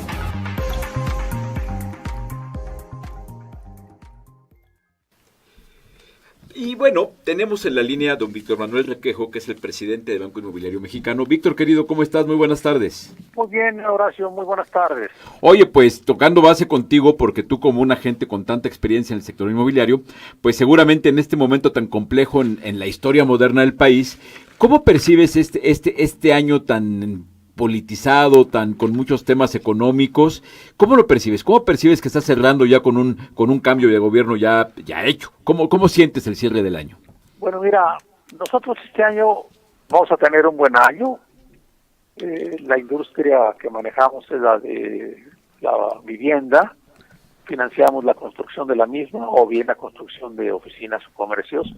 Y bueno, tenemos en la línea a don Víctor Manuel Requejo, que es el presidente del Banco Inmobiliario Mexicano. Víctor, querido, ¿cómo estás? Muy buenas tardes. Muy bien, Horacio, muy buenas tardes. Oye, pues tocando base contigo, porque tú como un agente con tanta experiencia en el sector inmobiliario, pues seguramente en este momento tan complejo en la historia moderna del país, ¿cómo percibes este año tan politizado, con muchos temas económicos? ¿Cómo lo percibes? ¿Cómo percibes que está cerrando ya con un cambio de gobierno ya hecho? ¿Cómo sientes el cierre del año? Bueno, mira, nosotros este año vamos a tener un buen año. La industria que manejamos es la de la vivienda. Financiamos la construcción de la misma o bien la construcción de oficinas o comercios.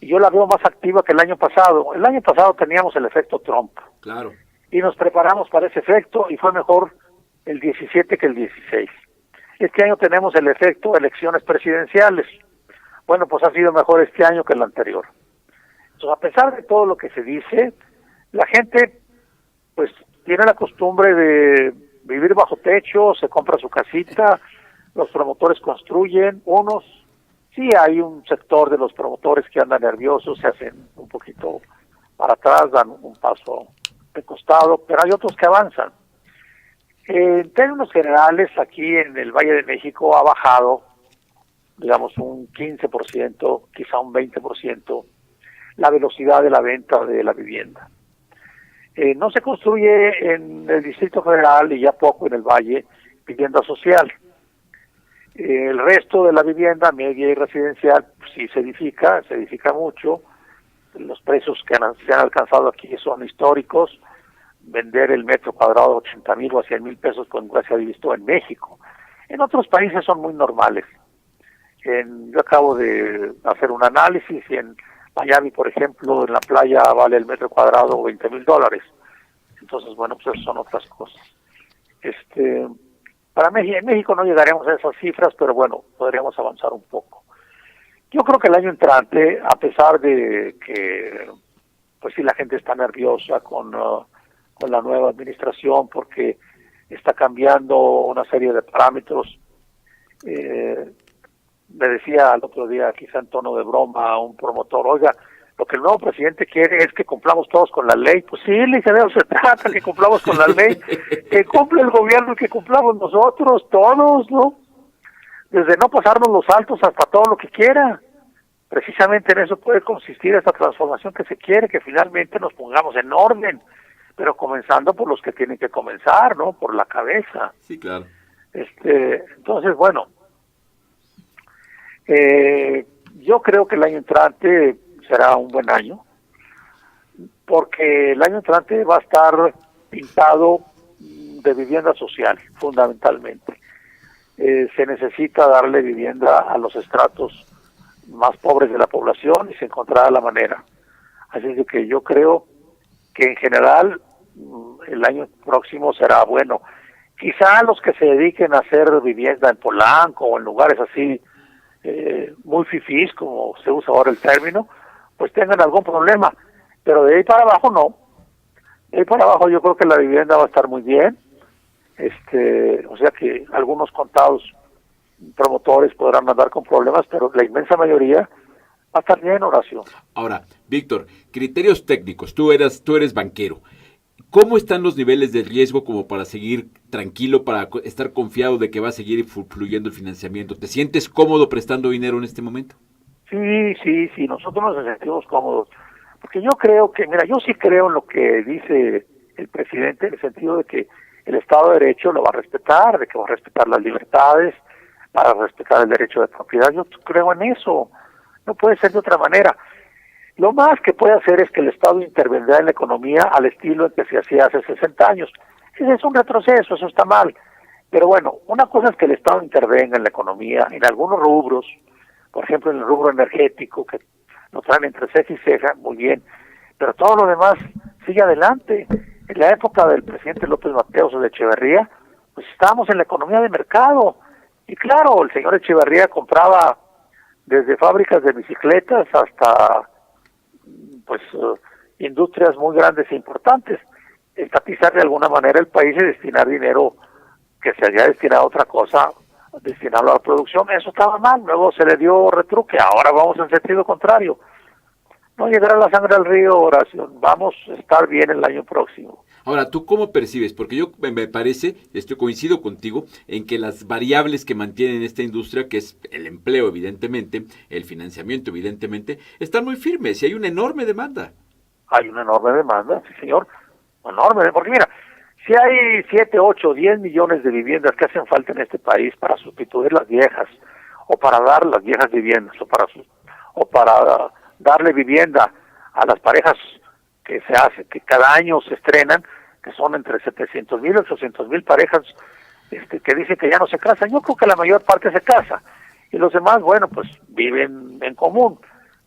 Y yo la veo más activa que el año pasado. El año pasado teníamos el efecto Trump. Claro. Y nos preparamos para ese efecto y fue mejor el 17 que el 16. Este año tenemos el efecto elecciones presidenciales. Bueno, pues ha sido mejor este año que el anterior. Entonces, a pesar de todo lo que se dice, la gente pues tiene la costumbre de vivir bajo techo, se compra su casita, los promotores construyen, unos, sí hay un sector de los promotores que andan nerviosos, se hacen un poquito para atrás, dan un paso de costado, pero hay otros que avanzan. En términos generales, aquí en el Valle de México ha bajado, digamos, un 15%, quizá un 20%, la velocidad de la venta de la vivienda. No se construye en el Distrito Federal y ya poco en el Valle vivienda social. El resto de la vivienda media y residencial pues, sí se edifica mucho. Los precios que se han alcanzado aquí son históricos. Vender el metro cuadrado a 80,000 o a 100,000 pesos, pues nunca se ha visto en México. En otros países son muy normales. Yo acabo de hacer un análisis y en Miami, por ejemplo, en la playa vale el metro cuadrado $20,000. Entonces, bueno, pues son otras cosas. Para México, en México no llegaremos a esas cifras, pero bueno, podríamos avanzar un poco. Yo creo que el año entrante, a pesar de que, pues sí, la gente está nerviosa con la nueva administración porque está cambiando una serie de parámetros. Me decía el otro día, quizá en tono de broma, un promotor, oiga, Lo que el nuevo presidente quiere es que cumplamos todos con la ley. Pues sí, le dije, de eso se trata, que cumplamos con la ley, que cumple el gobierno y que cumplamos nosotros, todos, ¿no? Desde no pasarnos los saltos hasta todo lo que quiera. Precisamente en eso puede consistir esta transformación que se quiere, que finalmente nos pongamos en orden, pero comenzando por los que tienen que comenzar, ¿no? Por la cabeza. Sí, claro. Entonces, bueno, yo creo que el año entrante será un buen año, porque el año entrante va a estar pintado de vivienda social, fundamentalmente. Se necesita darle vivienda a los estratos más pobres de la población y se encontrará la manera. Así es de que yo creo que en general el año próximo será bueno. Quizá los que se dediquen a hacer vivienda en Polanco o en lugares así muy fifís, como se usa ahora el término, pues tengan algún problema, pero de ahí para abajo no. De ahí para abajo yo creo que la vivienda va a estar muy bien, o sea que algunos contados promotores podrán andar con problemas, pero la inmensa mayoría va a estar bien, Horacio. Ahora, Víctor, criterios técnicos, tú eres banquero. ¿Cómo están los niveles de riesgo como para seguir tranquilo, para estar confiado de que va a seguir fluyendo el financiamiento? ¿Te sientes cómodo prestando dinero en este momento? Sí, nosotros nos sentimos cómodos. Porque yo creo que, mira, yo sí creo en lo que dice el presidente, en el sentido de que el Estado de Derecho lo va a respetar, de que va a respetar las libertades, para respetar el derecho de propiedad. Yo creo en eso. No puede ser de otra manera. Lo más que puede hacer es que el Estado intervendrá en la economía al estilo en que se hacía hace 60 años. Ese es un retroceso, eso está mal. Pero bueno, una cosa es que el Estado intervenga en la economía, en algunos rubros, por ejemplo en el rubro energético, que lo traen entre ceja y ceja, muy bien, pero todo lo demás sigue adelante. En la época del presidente López Mateos o de Echeverría, pues estábamos en la economía de mercado. Y claro, el señor Echeverría compraba desde fábricas de bicicletas hasta industrias muy grandes e importantes. Estatizar de alguna manera el país y destinar dinero que se había destinado a otra cosa, destinarlo a la producción, eso estaba mal. Luego se le dio retruque, ahora vamos en sentido contrario. No llegará la sangre al río, Horacio, vamos a estar bien el año próximo. Ahora, ¿tú cómo percibes? Porque yo me parece, coincido contigo, en que las variables que mantienen esta industria, que es el empleo evidentemente, el financiamiento evidentemente, están muy firmes y hay una enorme demanda. Hay una enorme demanda, sí señor, enorme, porque mira, si hay 7, 8, 10 millones de viviendas que hacen falta en este país para sustituir las viejas, o para dar las viejas viviendas, o para darle vivienda a las parejas que cada año se estrenan, que son entre 700,000 y 800,000 parejas que dicen que ya no se casan. Yo creo que la mayor parte se casa, y los demás, bueno, pues viven en común,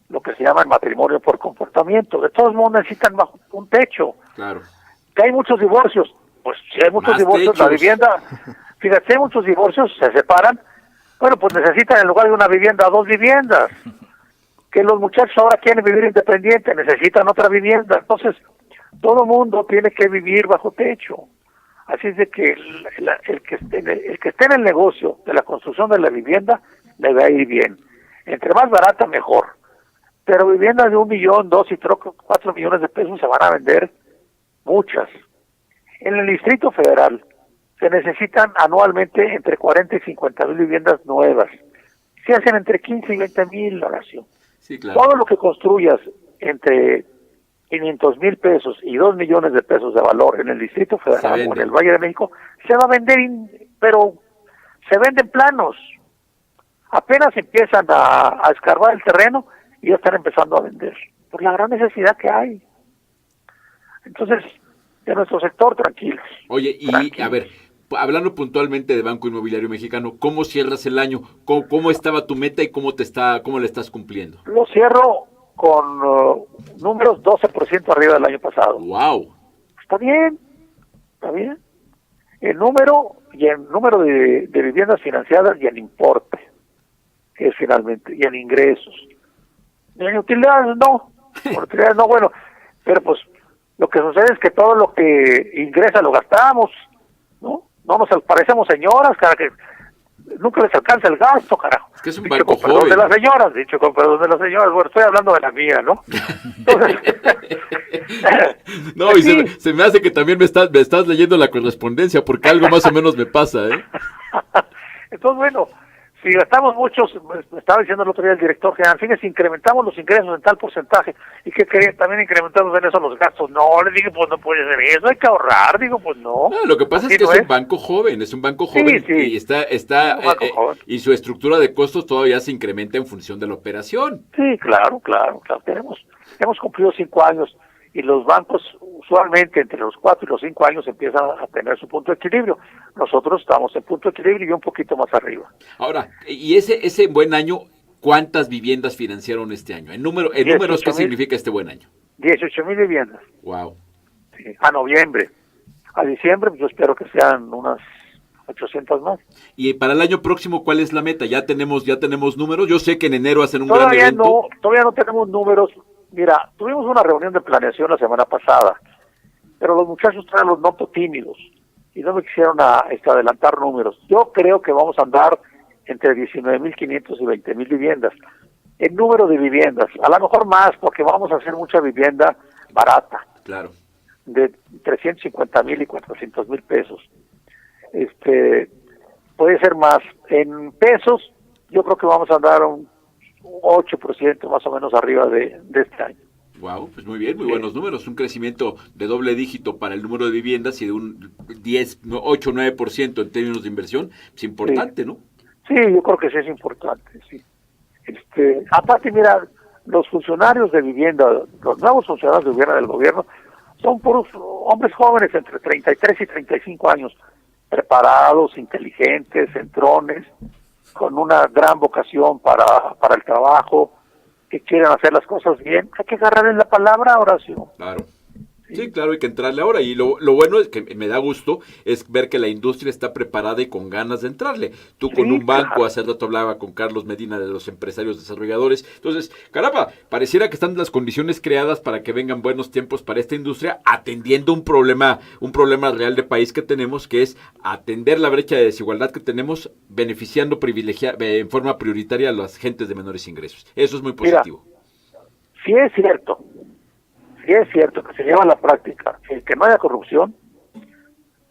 lo que se llama el matrimonio por comportamiento. De todos modos necesitan bajo un techo. Claro. Que hay muchos divorcios, pues si hay muchos divorcios, la vivienda, fíjate, si hay muchos divorcios, se separan, bueno, pues necesitan en lugar de una vivienda, 2 viviendas. Que los muchachos ahora quieren vivir independiente, necesitan otra vivienda. Entonces, todo mundo tiene que vivir bajo techo. Así es de que el que esté en el negocio de la construcción de la vivienda, le va a ir bien. Entre más barata, mejor. Pero viviendas de 1 millón, 2 y 4 millones de pesos se van a vender muchas. En el Distrito Federal se necesitan anualmente entre 40 y 50,000 viviendas nuevas. Se hacen entre 15 y 20,000, Horacio. Sí, claro. Todo lo que construyas entre 500,000 pesos y 2 millones de pesos de valor en el Distrito Federal o en el Valle de México, se va a vender, pero se venden planos. Apenas empiezan a escarbar el terreno y ya están empezando a vender, por la gran necesidad que hay. Entonces, de nuestro sector, tranquilos. Oye, a ver, hablando puntualmente de Banco Inmobiliario Mexicano, ¿cómo cierras el año? ¿Cómo estaba tu meta y cómo le estás cumpliendo? Lo cierro con números 12% arriba del año pasado. ¡Wow! Está bien. El número de viviendas financiadas y el importe, que es finalmente, y en ingresos. Y en utilidades no, bueno, pero pues lo que sucede es que todo lo que ingresa lo gastamos, ¿no? No nos parecemos señoras, cada que nunca les alcanza el gasto, carajo. Es que es un dicho banco con perdón joven. de las señoras, dicho con perdón de las señoras. Bueno, estoy hablando de la mía, ¿no? Entonces, No, y se me hace que también me estás leyendo la correspondencia, porque algo más o menos me pasa, ¿eh? Entonces, bueno, si gastamos muchos, me estaba diciendo el otro día el director general, fíjense, incrementamos los ingresos en tal porcentaje, y que querían también incrementamos en eso los gastos. No, le dije, pues no puede ser eso, hay que ahorrar, digo, pues no. No, lo que pasa es que es un banco joven, y está y su estructura de costos todavía se incrementa en función de la operación. Sí, claro, hemos cumplido 5 años, y los bancos usualmente entre los 4 y los 5 años empiezan a tener su punto de equilibrio. Nosotros estamos en punto de equilibrio y un poquito más arriba. Ahora, y ese buen año, ¿cuántas viviendas financiaron este año? En números, ¿qué significa este buen año? 18,000 viviendas. Wow. Sí, a noviembre. A diciembre yo espero que sean unas 800 más. Y para el año próximo, ¿cuál es la meta? ¿Ya tenemos números? Yo sé que en enero hacen un gran evento. Todavía no tenemos números. Mira, tuvimos una reunión de planeación la semana pasada, pero los muchachos traen los notos tímidos y no me quisieron adelantar números. Yo creo que vamos a andar entre 19,500 y 20,000 viviendas. El número de viviendas, a lo mejor más, porque vamos a hacer mucha vivienda barata. Claro. De 350,000 y 400,000 pesos. Puede ser más. En pesos, yo creo que vamos a andar un 8% más o menos arriba de este año. Wow, pues muy bien, muy buenos números, un crecimiento de doble dígito para el número de viviendas y de un 8 o 9% en términos de inversión, es importante, ¿no? Sí, yo creo que sí es importante, sí. Aparte, mira, los funcionarios de vivienda, los nuevos funcionarios de vivienda del gobierno, son puros hombres jóvenes entre 33 y 35 años, preparados, inteligentes, centrones, con una gran vocación para el trabajo, que quieren hacer las cosas bien. Hay que agarrarle la palabra, Horacio. Claro. Sí, claro, hay que entrarle ahora. Y lo bueno es que me da gusto es ver que la industria está preparada y con ganas de entrarle. Tú con un banco, hace rato hablaba con Carlos Medina de los empresarios desarrolladores. Entonces, caramba, pareciera que están las condiciones creadas para que vengan buenos tiempos para esta industria, atendiendo un problema real de país que tenemos, que es atender la brecha de desigualdad que tenemos, beneficiando en forma prioritaria a las gentes de menores ingresos. Eso es muy positivo. Mira, sí es cierto que se lleva a la práctica el que no haya corrupción.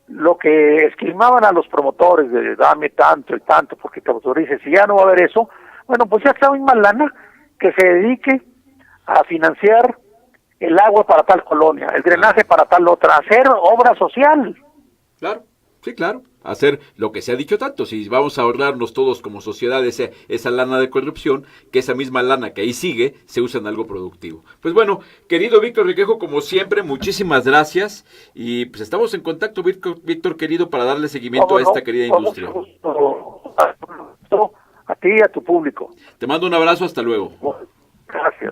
Lo que esquimaban a los promotores de dame tanto y tanto porque te autorices, si ya no va a haber eso, bueno, pues ya está misma lana que se dedique a financiar el agua para tal colonia, el drenaje para tal otra, hacer obra social. Claro, sí, claro. Hacer lo que se ha dicho tanto, si vamos a ahorrarnos todos como sociedad esa lana de corrupción, que esa misma lana que ahí sigue, se usa en algo productivo. Pues bueno, querido Víctor Requejo, como siempre, muchísimas gracias, y pues estamos en contacto, Víctor querido, para darle seguimiento a esta querida industria. A ti y a tu público. Te mando un abrazo, hasta luego. Gracias.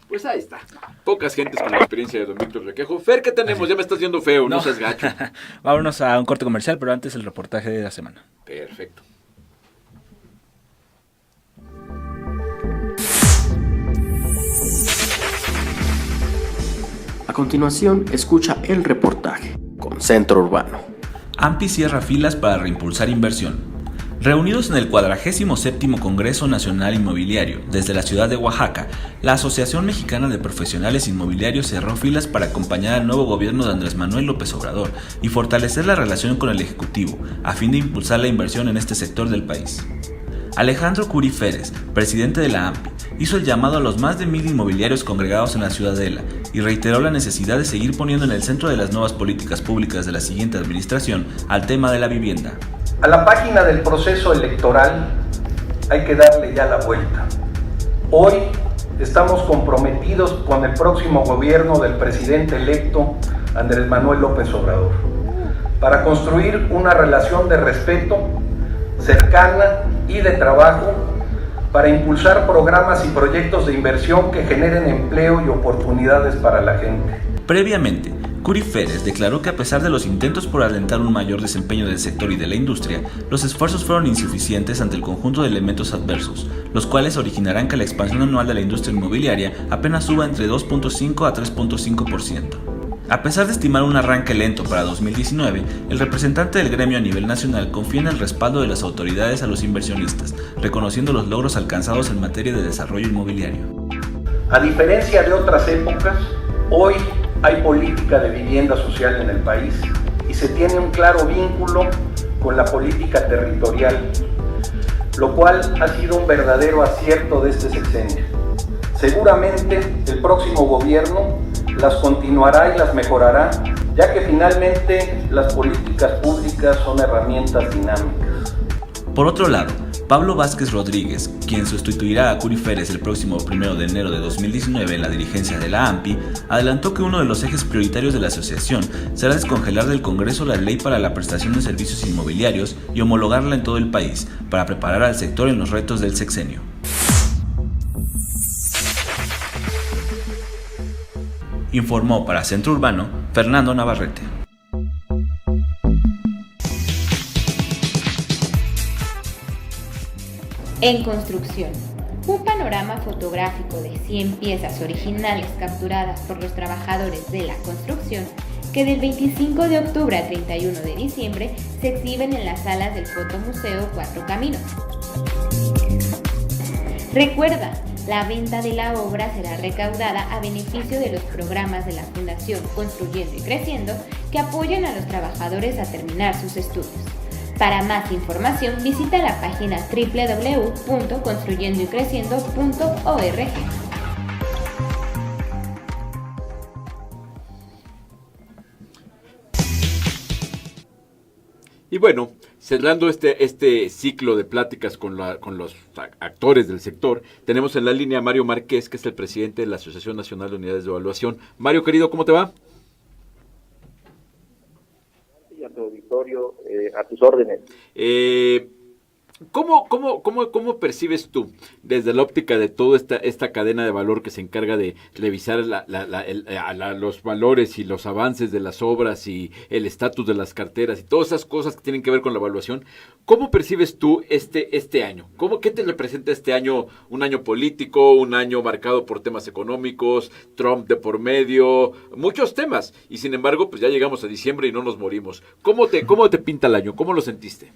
Pues ahí está. Pocas gentes con la experiencia de don Víctor Requejo. Fer, ¿qué tenemos? Ya me estás viendo feo, no seas gacho. Vámonos a un corte comercial, pero antes el reportaje de la semana. Perfecto. A continuación, escucha el reportaje con Centro Urbano. AMPI cierra filas para reimpulsar inversión. Reunidos en el 47º Congreso Nacional Inmobiliario desde la ciudad de Oaxaca, la Asociación Mexicana de Profesionales Inmobiliarios cerró filas para acompañar al nuevo gobierno de Andrés Manuel López Obrador y fortalecer la relación con el Ejecutivo, a fin de impulsar la inversión en este sector del país. Alejandro Curi Férez, presidente de la AMPI, hizo el llamado a los más de 1,000 inmobiliarios congregados en la Ciudadela y reiteró la necesidad de seguir poniendo en el centro de las nuevas políticas públicas de la siguiente administración al tema de la vivienda. A la página del proceso electoral hay que darle ya la vuelta. Hoy estamos comprometidos con el próximo gobierno del presidente electo Andrés Manuel López Obrador para construir una relación de respeto, cercana y de trabajo para impulsar programas y proyectos de inversión que generen empleo y oportunidades para la gente. Previamente, Curi Férez declaró que a pesar de los intentos por alentar un mayor desempeño del sector y de la industria, los esfuerzos fueron insuficientes ante el conjunto de elementos adversos, los cuales originarán que la expansión anual de la industria inmobiliaria apenas suba entre 2.5 a 3.5%. A pesar de estimar un arranque lento para 2019, el representante del gremio a nivel nacional confía en el respaldo de las autoridades a los inversionistas, reconociendo los logros alcanzados en materia de desarrollo inmobiliario. A diferencia de otras épocas, hoy hay política de vivienda social en el país y se tiene un claro vínculo con la política territorial, lo cual ha sido un verdadero acierto de este sexenio. Seguramente el próximo gobierno las continuará y las mejorará, ya que finalmente las políticas públicas son herramientas dinámicas. Por otro lado, Pablo Vázquez Rodríguez, quien sustituirá a Curi Férez el próximo 1 de enero de 2019 en la dirigencia de la AMPI, adelantó que uno de los ejes prioritarios de la asociación será descongelar del Congreso la ley para la prestación de servicios inmobiliarios y homologarla en todo el país, para preparar al sector en los retos del sexenio. Informó para Centro Urbano Fernando Navarrete. En construcción, un panorama fotográfico de 100 piezas originales capturadas por los trabajadores de la construcción que del 25 de octubre a 31 de diciembre se exhiben en las salas del Fotomuseo Cuatro Caminos. Recuerda, la venta de la obra será recaudada a beneficio de los programas de la Fundación Construyendo y Creciendo que apoyan a los trabajadores a terminar sus estudios. Para más información visita la página www.construyendoycreciendo.org. Y bueno, cerrando este ciclo de pláticas con los actores del sector, tenemos en la línea a Mario Márquez, que es el presidente de la Asociación Nacional de Unidades de Evaluación. Mario, querido, ¿cómo te va? Y a tu auditorio, a tus órdenes. ¿Cómo percibes tú, desde la óptica de toda esta cadena de valor que se encarga de revisar los valores y los avances de las obras y el estatus de las carteras y todas esas cosas que tienen que ver con la evaluación? ¿Cómo percibes tú este año? ¿Qué te representa este año? ¿Un año político, un año marcado por temas económicos, Trump de por medio, muchos temas? Y sin embargo, pues ya llegamos a diciembre y no nos morimos. ¿Cómo te pinta el año? ¿Cómo lo sentiste?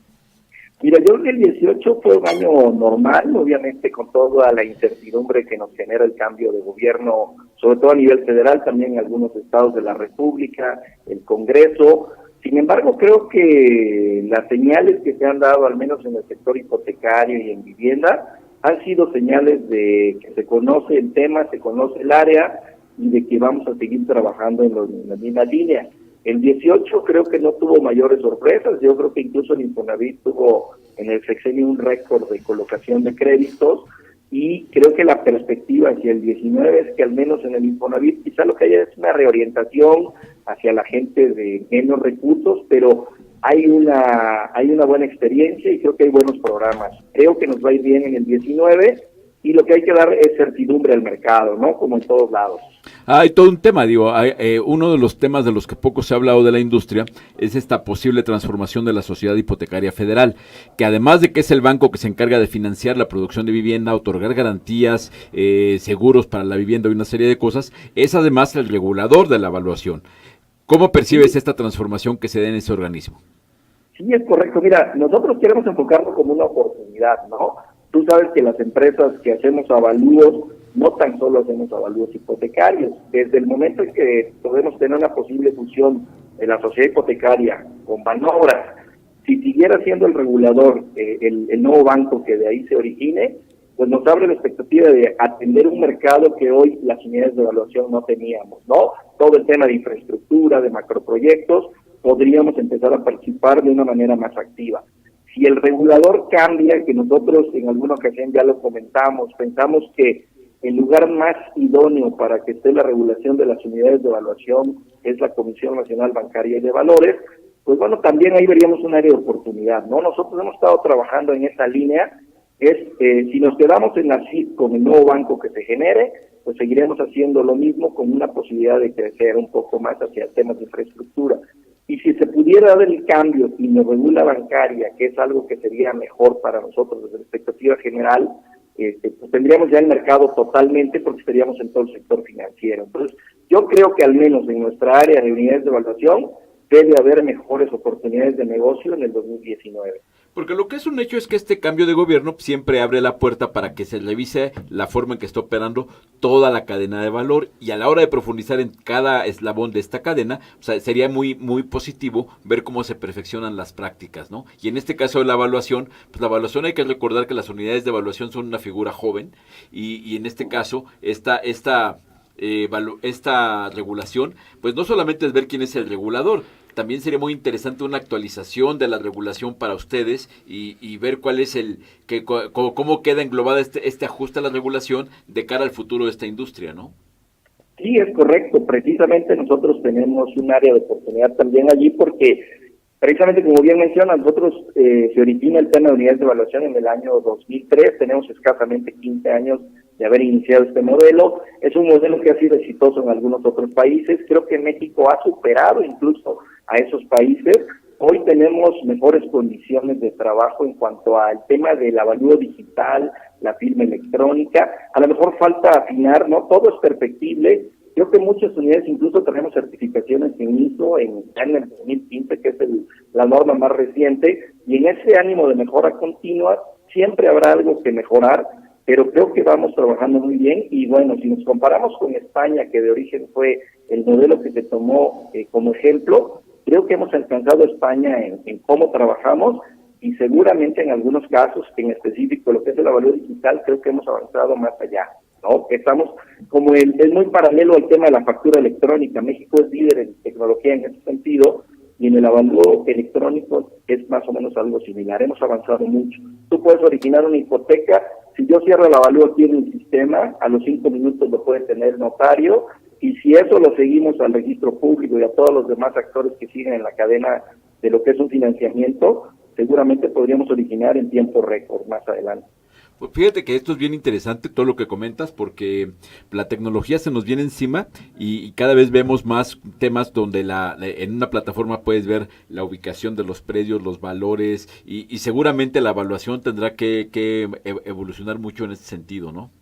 Mira, yo creo que el 18 fue un año normal, obviamente con toda la incertidumbre que nos genera el cambio de gobierno, sobre todo a nivel federal, también en algunos estados de la República, el Congreso. Sin embargo, creo que las señales que se han dado, al menos en el sector hipotecario y en vivienda, han sido señales de que se conoce el tema, se conoce el área y de que vamos a seguir trabajando en la misma línea. El 18 creo que no tuvo mayores sorpresas. Yo creo que incluso el Infonavit tuvo en el sexenio un récord de colocación de créditos y creo que la perspectiva hacia el 19 es que al menos en el Infonavit quizá lo que haya es una reorientación hacia la gente de menos recursos, pero hay una buena experiencia y creo que hay buenos programas. Creo que nos va a ir bien en el 19 y lo que hay que dar es certidumbre al mercado, ¿no? Como en todos lados. Hay todo un tema, uno de los temas de los que poco se ha hablado de la industria es esta posible transformación de la Sociedad Hipotecaria Federal, que además de que es el banco que se encarga de financiar la producción de vivienda, otorgar garantías, seguros para la vivienda y una serie de cosas, es además el regulador de la evaluación. ¿Cómo percibes esta transformación que se da en ese organismo? Sí, es correcto. Mira, nosotros queremos enfocarlo como una oportunidad, ¿no? Tú sabes que las empresas que hacemos avalúos, no tan solo hacemos avalúos hipotecarios. Desde el momento en que podemos tener una posible fusión de la sociedad hipotecaria con Banobras, si siguiera siendo el regulador el nuevo banco que de ahí se origine, pues nos abre la expectativa de atender un mercado que hoy las unidades de evaluación no teníamos, ¿no? Todo el tema de infraestructura, de macroproyectos, podríamos empezar a participar de una manera más activa. Si el regulador cambia, que nosotros en alguna ocasión ya lo comentamos, pensamos que el lugar más idóneo para que esté la regulación de las unidades de evaluación es la Comisión Nacional Bancaria y de Valores, pues bueno, también ahí veríamos un área de oportunidad, ¿no? Nosotros hemos estado trabajando en esa línea, si nos quedamos en la CID con el nuevo banco que se genere, pues seguiremos haciendo lo mismo con una posibilidad de crecer un poco más hacia temas de infraestructura. Y si se pudiera dar el cambio y nos regula bancaria, que es algo que sería mejor para nosotros desde la expectativa general, pues tendríamos ya el mercado totalmente porque estaríamos en todo el sector financiero. Entonces, Yo creo que al menos en nuestra área de unidades de evaluación debe haber mejores oportunidades de negocio en el 2019. Porque lo que es un hecho es que este cambio de gobierno siempre abre la puerta para que se revise la forma en que está operando toda la cadena de valor, y a la hora de profundizar en cada eslabón de esta cadena, o sea, sería muy positivo ver cómo se perfeccionan las prácticas, ¿no? Y en este caso de la evaluación, pues la evaluación hay que recordar que las unidades de evaluación son una figura joven, y en este caso esta regulación, pues no solamente es ver quién es el regulador, también sería muy interesante una actualización de la regulación para ustedes y ver cuál es cómo queda englobada este ajuste a la regulación de cara al futuro de esta industria, ¿no? Sí, es correcto. Precisamente nosotros tenemos un área de oportunidad también allí porque, precisamente como bien menciona, nosotros se origina el tema de unidades de evaluación en el año 2003, tenemos escasamente 15 años de haber iniciado este modelo. Es un modelo que ha sido exitoso en algunos otros países. Creo que México ha superado incluso a esos países. Hoy tenemos mejores condiciones de trabajo en cuanto al tema del avalúo digital, la firma electrónica. A lo mejor falta afinar, ¿no? Todo es perfectible. Creo que muchas unidades incluso tenemos certificaciones en ISO en el 2015, que es la norma más reciente, y en ese ánimo de mejora continua siempre habrá algo que mejorar, pero creo que vamos trabajando muy bien. Y bueno, si nos comparamos con España, que de origen fue el modelo que se tomó como ejemplo, creo que hemos alcanzado a España en cómo trabajamos, y seguramente en algunos casos, en específico lo que es el avalúo digital, creo que hemos avanzado más allá, ¿no? Estamos como es muy paralelo al tema de la factura electrónica. México es líder en tecnología en ese sentido, y en el avalúo electrónico es más o menos algo similar. Hemos avanzado mucho. Tú puedes originar una hipoteca. Si yo cierro el avalúo aquí en el sistema, a los 5 minutos lo puede tener el notario, y si eso lo seguimos al registro público y a todos los demás actores que siguen en la cadena de lo que es un financiamiento, seguramente podríamos originar en tiempo récord más adelante. Pues fíjate que esto es bien interesante todo lo que comentas, porque la tecnología se nos viene encima y cada vez vemos más temas donde en una plataforma puedes ver la ubicación de los predios, los valores, y seguramente la evaluación tendrá que evolucionar mucho en ese sentido, ¿no?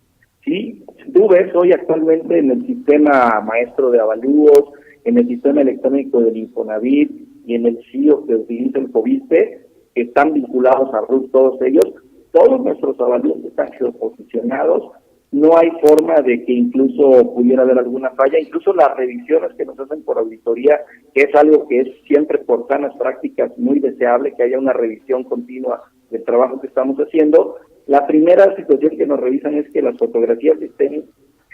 Sí, tú ves hoy actualmente en el sistema maestro de avalúos, en el sistema electrónico del Infonavit y en el CIO que utiliza el FOBISPE, que están vinculados a RUT, todos ellos, todos nuestros avalúos están geoposicionados. No hay forma de que incluso pudiera haber alguna falla. Incluso las revisiones que nos hacen por auditoría, que es algo que es siempre por sanas prácticas muy deseable, que haya una revisión continua del trabajo que estamos haciendo. La primera situación que nos revisan es que las fotografías estén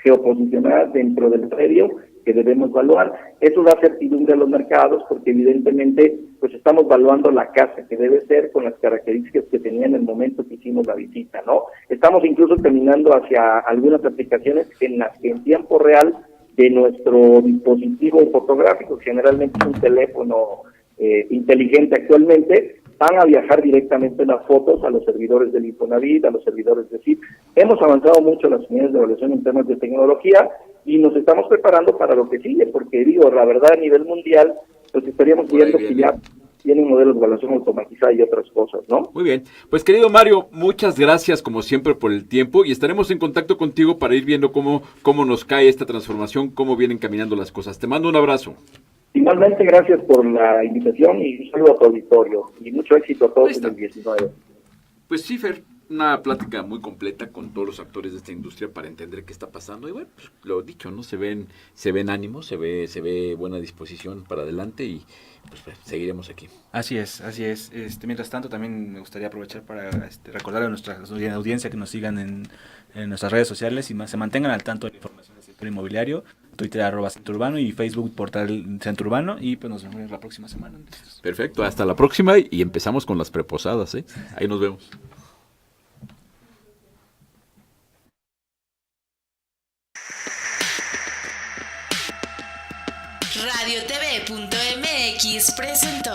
geoposicionadas dentro del predio que debemos evaluar. Eso da certidumbre a los mercados porque evidentemente pues estamos evaluando la casa que debe ser con las características que tenía en el momento que hicimos la visita, ¿no? Estamos incluso caminando hacia algunas aplicaciones en las que en tiempo real de nuestro dispositivo fotográfico, generalmente es un teléfono inteligente actualmente, van a viajar directamente las fotos a los servidores del Infonavit, a los servidores de CIP. Hemos avanzado mucho las unidades de evaluación en temas de tecnología y nos estamos preparando para lo que sigue, porque digo, la verdad a nivel mundial, pues estaríamos viendo que ya tienen modelos de evaluación automatizada y otras cosas, ¿no? Muy bien. Pues querido Mario, muchas gracias como siempre por el tiempo y estaremos en contacto contigo para ir viendo cómo nos cae esta transformación, cómo vienen caminando las cosas. Te mando un abrazo. Igualmente, gracias por la invitación y un saludo a tu auditorio y mucho éxito a todos en el 19. Pues sí, Fer, una plática muy completa con todos los actores de esta industria para entender qué está pasando y bueno, pues, lo dicho, ¿no? Se ven ánimos, se ve buena disposición para adelante y pues seguiremos aquí. Así es. Mientras tanto, también me gustaría aprovechar para recordar a nuestra audiencia que nos sigan en nuestras redes sociales y se mantengan al tanto de la información del sector inmobiliario. Twitter @Centro y Facebook portal Centro Urbano, y pues nos vemos la próxima semana. Entonces. Perfecto, hasta la próxima y empezamos con las preposadas, ¿eh? Ahí nos vemos. RadioTV.mx presentó